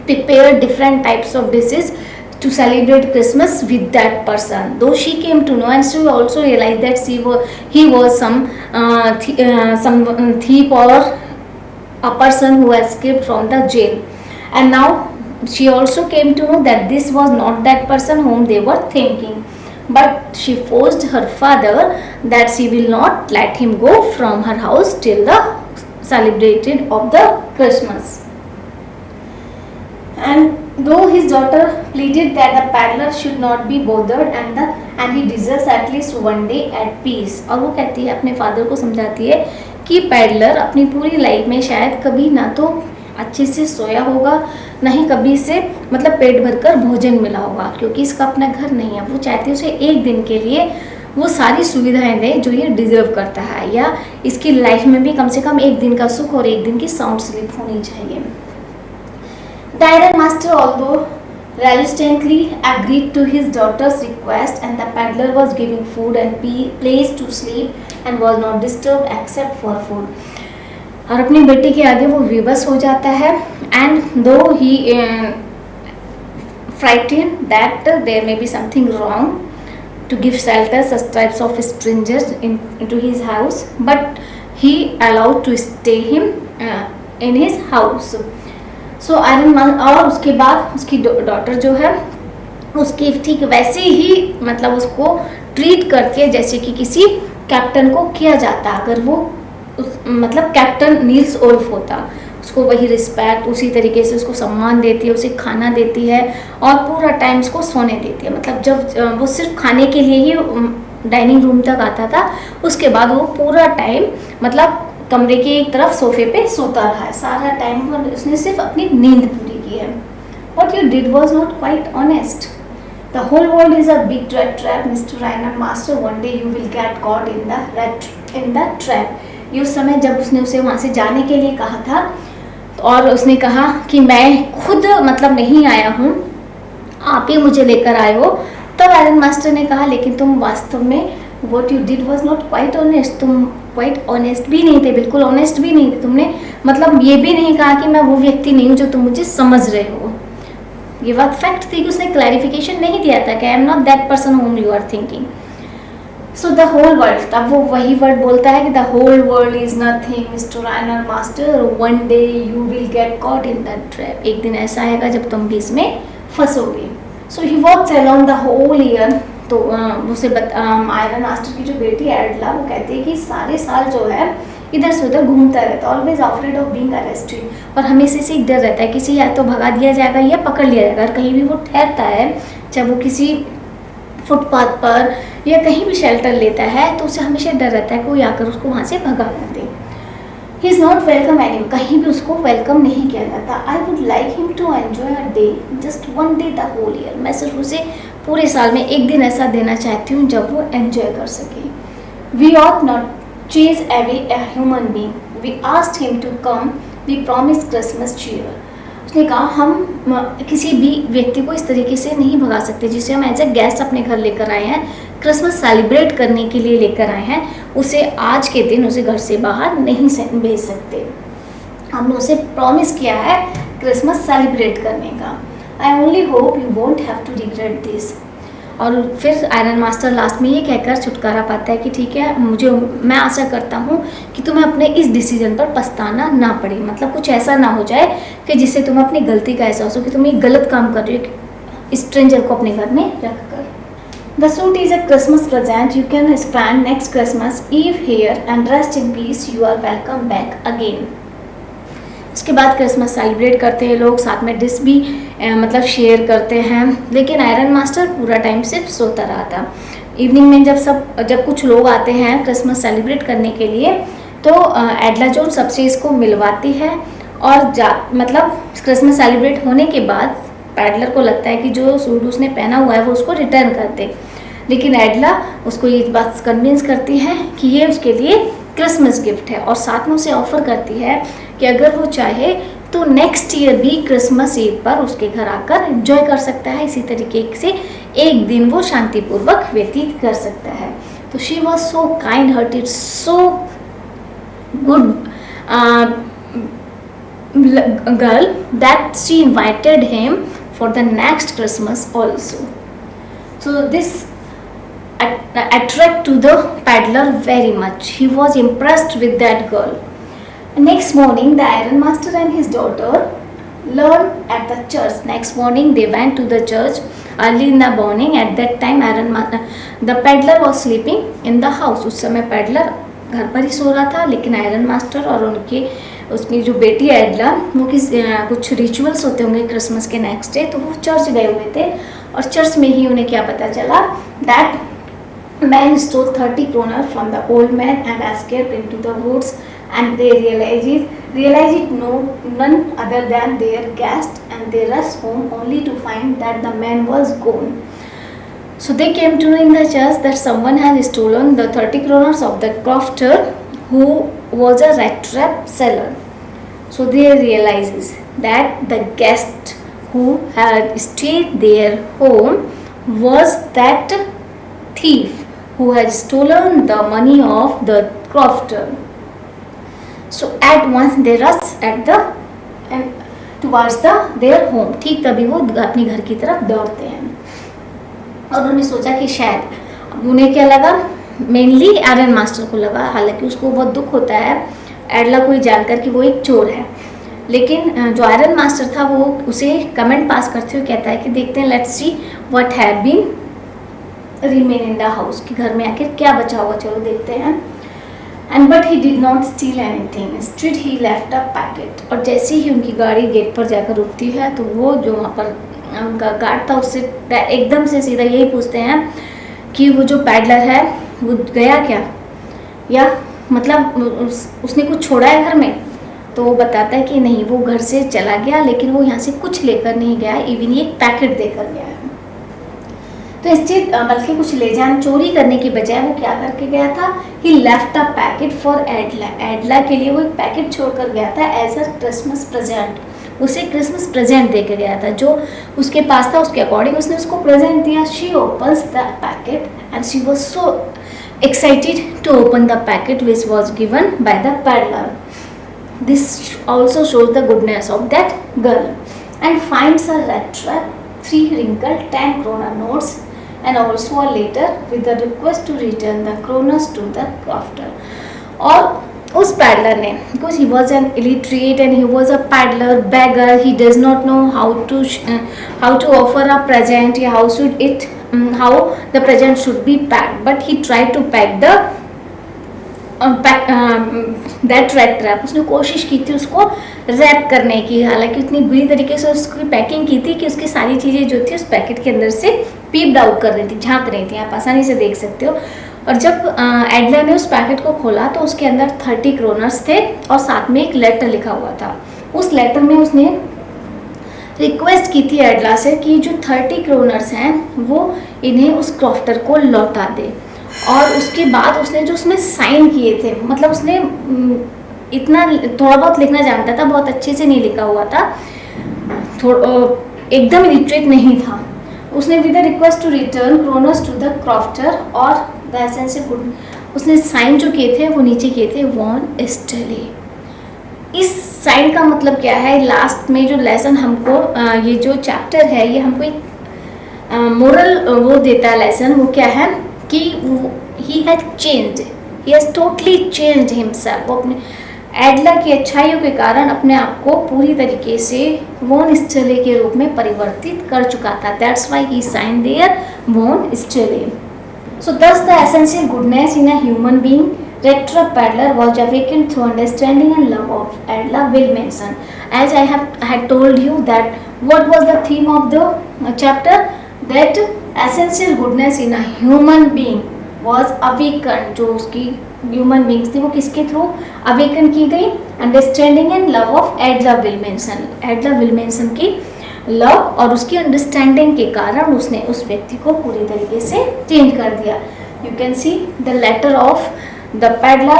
prepared different types of dishes to celebrate Christmas with that person. Though she came to know, and she also realized that he was some thief or a person who escaped from the jail. And now she also came to know that this was not that person whom they were thinking. But she forced her father that she will not let him go from her house till the celebration of the Christmas. And though his daughter pleaded that the peddler should not be bothered and he deserves at least one day at peace. और वो कहती है, अपने father को समझाती है कि peddler अपनी पूरी लाइफ में शायद कभी ना तो अच्छे से सोया होगा, ना ही कभी इसे मतलब पेट भरकर भोजन मिला होगा, क्योंकि इसका अपना घर नहीं है. वो चाहती है उसे एक दिन के लिए वो सारी सुविधाएं दे जो ये डिजर्व करता है, या इसकी लाइफ में भी कम से कम एक दिन का सुख और एक दिन की साउंड स्लीप होनी चाहिए. The iron master, although reluctantly, agreed to his daughter's request, and the peddler was giving food and place to sleep and was not disturbed except for food. और अपनी बेटी के आगे वो विवश हो जाता है. And though he frightened that there may be something wrong to give shelter such types of strangers into his house, but he allowed to stay him in his house. So iron और उसके बाद उसकी daughter जो है उसकी ठीक वैसे ही मतलब उसको ट्रीट करती है जैसे कि किसी कैप्टन को किया जाता अगर वो मतलब कैप्टन नील्स ओल्फ होता। उसको वही रिस्पेक्ट उसी तरीके से उसको सम्मान देती है, उसे खाना देती है और पूरा टाइम उसको सोने देती है। मतलब जब वो सिर्फ खाने के लिए ही डाइनिंग रूम तक आता था, उसके बाद वो पूरा टाइम मतलब कमरे की एक तरफ सोफे पे सोता रहा है। सारा टाइम उसने सिर्फ अपनी नींद पूरी की है। What you did was not quite honest. The whole world is a big rat trap, Mr. Rainer Master. One day you will get caught in the trap. ये उस समय जब उसने उसे वहाँ से जाने के लिए कहा था और उसने कहा कि मैं खुद मतलब नहीं आया हूँ, आप ही मुझे लेकर आए हो, तब आयरन मास्टर ने कहा लेकिन तुम वास्तव में what you did was not quite honest. तुम क्वाइट ऑनेस्ट भी नहीं थे, बिल्कुल ऑनेस्ट भी नहीं थे। तुमने मतलब ये भी नहीं कहा कि मैं वो व्यक्ति नहीं हूँ जो तुम मुझे समझ रहे हो। ये बात फैक्ट थी कि उसने क्लैरिफिकेशन नहीं दिया था कि I am not that person whom you are thinking. So the whole world, तब वो वही वर्ड बोलता है कि the whole world is nothing mister iron master, one day you will get caught in that trap. एक दिन ऐसा आएगा जब तुम भी इसमें फंसोगे। So he walks along the whole year. तो उसे आयरन मास्टर की जो बेटी एडला वो कहती है कि सारे साल जो है इधर से उधर घूमता रहता है, always afraid of being arrested. और हमेशा से एक डर रहता है किसी या तो भगा दिया जाएगा या पकड़ लिया जाएगा। अगर कहीं भी वो ठहरता है, चाहे वो किसी फुटपाथ पर या कहीं भी शेल्टर लेता है, तो उसे हमेशा डर रहता है कि कोई आकर उसको वहाँ से भगा ना दे। He is not welcome anywhere, कहीं भी उसको वेलकम नहीं किया जाता। I would like him to enjoy a day, just one day the whole year. मैं सिर्फ उसे पूरे साल में एक दिन ऐसा देना चाहती हूँ जब वो एन्जॉय कर सके। We ought not chase away a human being. We asked him to come. We promised Christmas cheer. उसने कहा हम किसी भी व्यक्ति को इस तरीके से नहीं भगा सकते जिसे हम एज ए गेस्ट अपने घर लेकर आए हैं, क्रिसमस सेलिब्रेट करने के लिए लेकर आए हैं, उसे आज के दिन उसे घर से बाहर नहीं भेज सकते। हमने उसे प्रॉमिस किया है क्रिसमस सेलिब्रेट करने का। I only hope you won't have to regret this. और फिर आयरन मास्टर लास्ट में ये कहकर छुटकारा पाता है कि ठीक है, मैं आशा करता हूँ कि तुम्हें अपने इस डिसीजन पर पछताना ना पड़े। मतलब कुछ ऐसा ना हो जाए कि जिससे तुम्हें अपनी गलती का एहसास हो कि तुम एक गलत काम कर रही हो स्ट्रेंजर को अपने घर में रख कर। The suit is a Christmas present you can spend next Christmas Eve here and rest in peace, you are welcome back again. उसके बाद क्रिसमस सेलिब्रेट करते हैं लोग, साथ में डिश भी मतलब शेयर करते हैं। लेकिन आयरन मास्टर पूरा टाइम सिर्फ सोता रहा था। इवनिंग में जब कुछ लोग आते हैं क्रिसमस सेलिब्रेट करने के लिए, तो एडला जोन सबसे इसको मिलवाती है और मतलब क्रिसमस सेलिब्रेट होने के बाद पैडलर को लगता है कि जो सूट उसने पहना हुआ है वो उसको रिटर्न कर दे। लेकिन एडला उसको ये बात कन्विंस करती है कि ये उसके लिए क्रिसमस गिफ्ट है और साथ में उसे ऑफर करती है कि अगर वो चाहे तो नेक्स्ट ईयर भी क्रिसमस ईव पर उसके घर आकर एंजॉय कर सकता है। इसी तरीके से एक दिन वो शांतिपूर्वक व्यतीत कर सकता है। तो she was so kind hearted, so good girl that she invited him for the next Christmas also. So this attract to the peddler very much. He was impressed with that girl. Next morning, the iron master and his daughter learned at the church. Next morning, they went to the church early in the morning. At that time, the peddler was sleeping in the house. उस समय peddler घर पर ही सो रहा था, लेकिन iron master और उसकी जो बेटी है एडला, वो कुछ रिचुअल्स होते होंगे क्रिसमस के नेक्स्ट डे, तो वो चर्च गए हुए थे। और चर्च में ही उन्हें क्या पता चला that man stole 30 kroner from the old man and escaped into the woods, and they realized it none other than their guest, and they rushed home only to find that the man was gone. So they came to know in the church that someone had stolen the 30 kroners of the crofter who was a rat trap seller. So they realizes that the guest who had stayed their home was that thief who had stolen the money of the crofter. So at once they rushed towards their home. ठीक तभी वो अपने घर की तरफ दौड़ते हैं और उन्होंने सोचा कि शायद उन्हें क्या लगा, मेनली आयरन मास्टर को लगा, हालांकि उसको बहुत दुख होता है एडला को जानकर कि वो एक चोर है। लेकिन जो आयरन मास्टर था वो उसे कमेंट पास करते हुए कहता है कि देखते हैं, let's see what have been remain in the house, कि घर में आखिर क्या बचा हुआ, चलो देखते हैं। And but he did not steel anything, instead he left a packet. और जैसे ही उनकी गाड़ी गेट पर जाकर रुकती है तो वो जो वहाँ पर उनका गार्ड था उससे एकदम से सीधा यही पूछते हैं कि वो जो पैडलर है वो गया क्या, या मतलब उसने कुछ छोड़ा है घर में। तो वो बताता है कि नहीं, वो घर से चला गया लेकिन वो यहाँ से कुछ लेकर नहीं गया, इवन ये एक पैकेट देकर गया है। तो इंस्टेड बल्कि कुछ ले जाने चोरी करने की बजाय वो क्या करके गया था, ही लेफ्ट अ पैकेट फॉर एडला। एडला के लिए वो एक पैकेट छोड़कर गया था एज अ क्रिसमस प्रेजेंट, उसे क्रिसमस प्रेजेंट दे के गया था, जो उसके पास था उसके अकॉर्डिंग उसने उसको प्रेजेंट दिया। She opens the packet and she was so excited to open the packet which was given by the peddler. This also shows the goodness of that girl, and finds a red trap, 3 wrinkled 10 kroner notes, and also a letter with the request to return the kroners to the crafter. और उस peddler ने, because he was an illiterate and he was a peddler, beggar, he does not know how to offer a present, how should it how the present should be packed, but he tried to pack the that rat trap. उसने कोशिश की थी उसको rap करने की, हालांकि उतनी बुरी तरीके से उसकी पैकिंग की थी कि उसकी सारी चीज़ें जो थी उस पैकेट के अंदर से पीप्ड आउट कर रही थी, झांक रही थी, आप आसानी से देख सकते हो। और जब एडलर ने उस पैकेट को खोला तो उसके अंदर 30 क्रोनर्स थे और साथ में एक लेटर लिखा हुआ था। उस लेटर में उसने रिक्वेस्ट की थी एडला से कि जो 30 क्रोनर्स हैं वो इन्हें उस क्रॉफ्टर को लौटा दे। और उसके बाद उसने जो उसमें साइन किए थे, मतलब उसने इतना थोड़ा बहुत लिखना जानता था, बहुत अच्छे से नहीं लिखा हुआ था, एकदम इलिटरेट नहीं था। उसने with the request to return kronor to the crofter और द एसेंशियल गुड, उसने साइन जो किए थे वो नीचे किए थे वॉन स्टेले। इस साइन का मतलब क्या है, लास्ट में जो लेसन हमको ये जो चैप्टर है ये हमको एक मोरल वो देता है लेसन, वो क्या है कि he has changed, he has totally changed himself. वो अपने एडला की अच्छाइयों के कारण अपने आप को पूरी तरीके से वॉन स्टेले के रूप में परिवर्तित कर चुका था। That's why he sign their von Stahle. So thus the essential goodness in a human being Red Trap Peddler was awakened through understanding and love of Adela Williamson. As I had told you that what was the theme of the chapter, that essential goodness in a human being was awakened. जो उसकी human beings थी वो किसके through awaken की गई, understanding and love of Adela Williamson. Adela Williamson की love और उसकी अंडरस्टैंडिंग के कारण उसने उस व्यक्ति को पूरी तरीके से चेंज कर दिया। You can see the letter of the peddler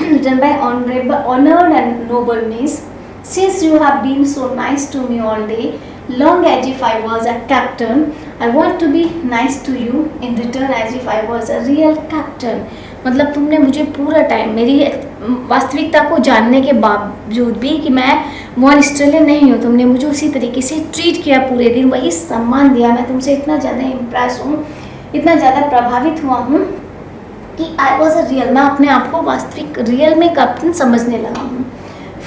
written by honored and noble miss, since you have been so nice to me all day long as if I was a captain, I want to be nice to you in return as if I was a real captain. मतलब तुमने मुझे पूरा time मेरी वास्तविकता को जानने के बावजूद भी कि मैं वॉन स्टेले नहीं हूँ, तुमने मुझे उसी तरीके से ट्रीट किया पूरे दिन, वही सम्मान दिया। मैं तुमसे इतना ज़्यादा इम्प्रेस हूँ, इतना ज़्यादा प्रभावित हुआ हूँ कि आई वॉज अ रियल, मैं अपने आप को वास्तविक रियल में कैप्टन समझने लगा हूँ।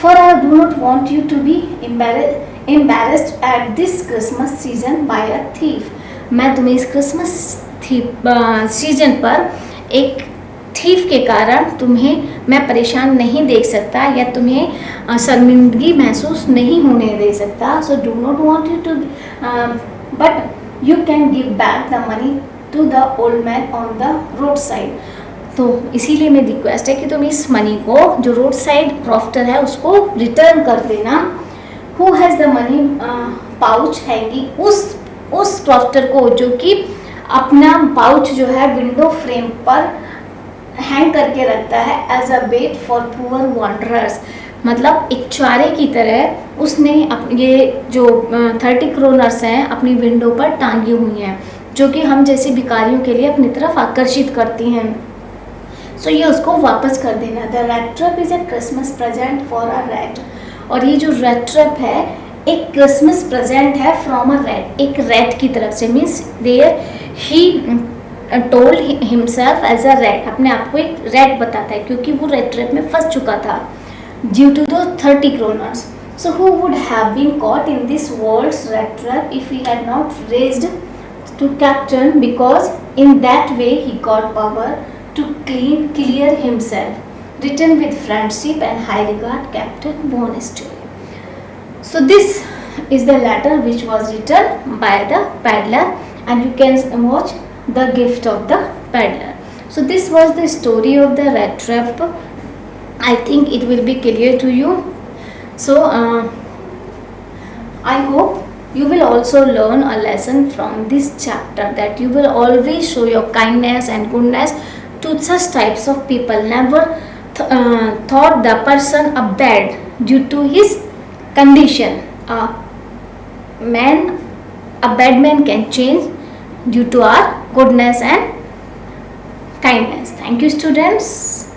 For I do not want you to be embarrassed at this Christmas season by a thief. मैं तुम्हें इस क्रिसमस सीजन पर एक थीफ के कारण तुम्हें मैं परेशान नहीं देख सकता या तुम्हें शर्मिंदगी महसूस नहीं होने दे सकता। So do not want you to but you can give back the money to the old man on the road side. तो इसीलिए मेरी रिक्वेस्ट है कि तुम इस मनी को जो रोड साइड क्रॉफ्टर है उसको रिटर्न कर देना। Who has the money pouch hanging, उस क्रॉफ्टर को जो कि अपना पाउच जो है विंडो फ्रेम पर हैंग करके रखता है as a bait for poor wanderers. मतलब एक चारे की तरह उसने ये जो 30 क्रोनर्स हैं अपनी विंडो पर टांगी हुई हैं, जो कि हम जैसे भिखारियों के लिए अपनी तरफ आकर्षित करती हैं। सो ये उसको वापस कर देना। The rat trap is a Christmas present for a rat. और ये जो रेड ट्रैप है एक क्रिसमस प्रेजेंट है फ्रॉम अ रैट, एक रैट की तरफ से। Means there he told himself as a rat, अपने आप को एक रैट बताता है क्योंकि वो रेड ट्रैप में फंस चुका था ड्यू टू दो 30 kroners. So who would have been caught in this world's rat trap if he had not raised to captain, because in that way he got power to clear himself. Written with friendship and high regard, Captain Monastery. So this is the letter which was written by the peddler, and you can watch the gift of the peddler. So this was the story of the rat trap. I think it will be clear to you. So I hope you will also learn a lesson from this chapter, that you will always show your kindness and goodness to such types of people. Never thought the person a bad due to his condition. Man, a bad man can change due to our goodness and kindness. Thank you, students.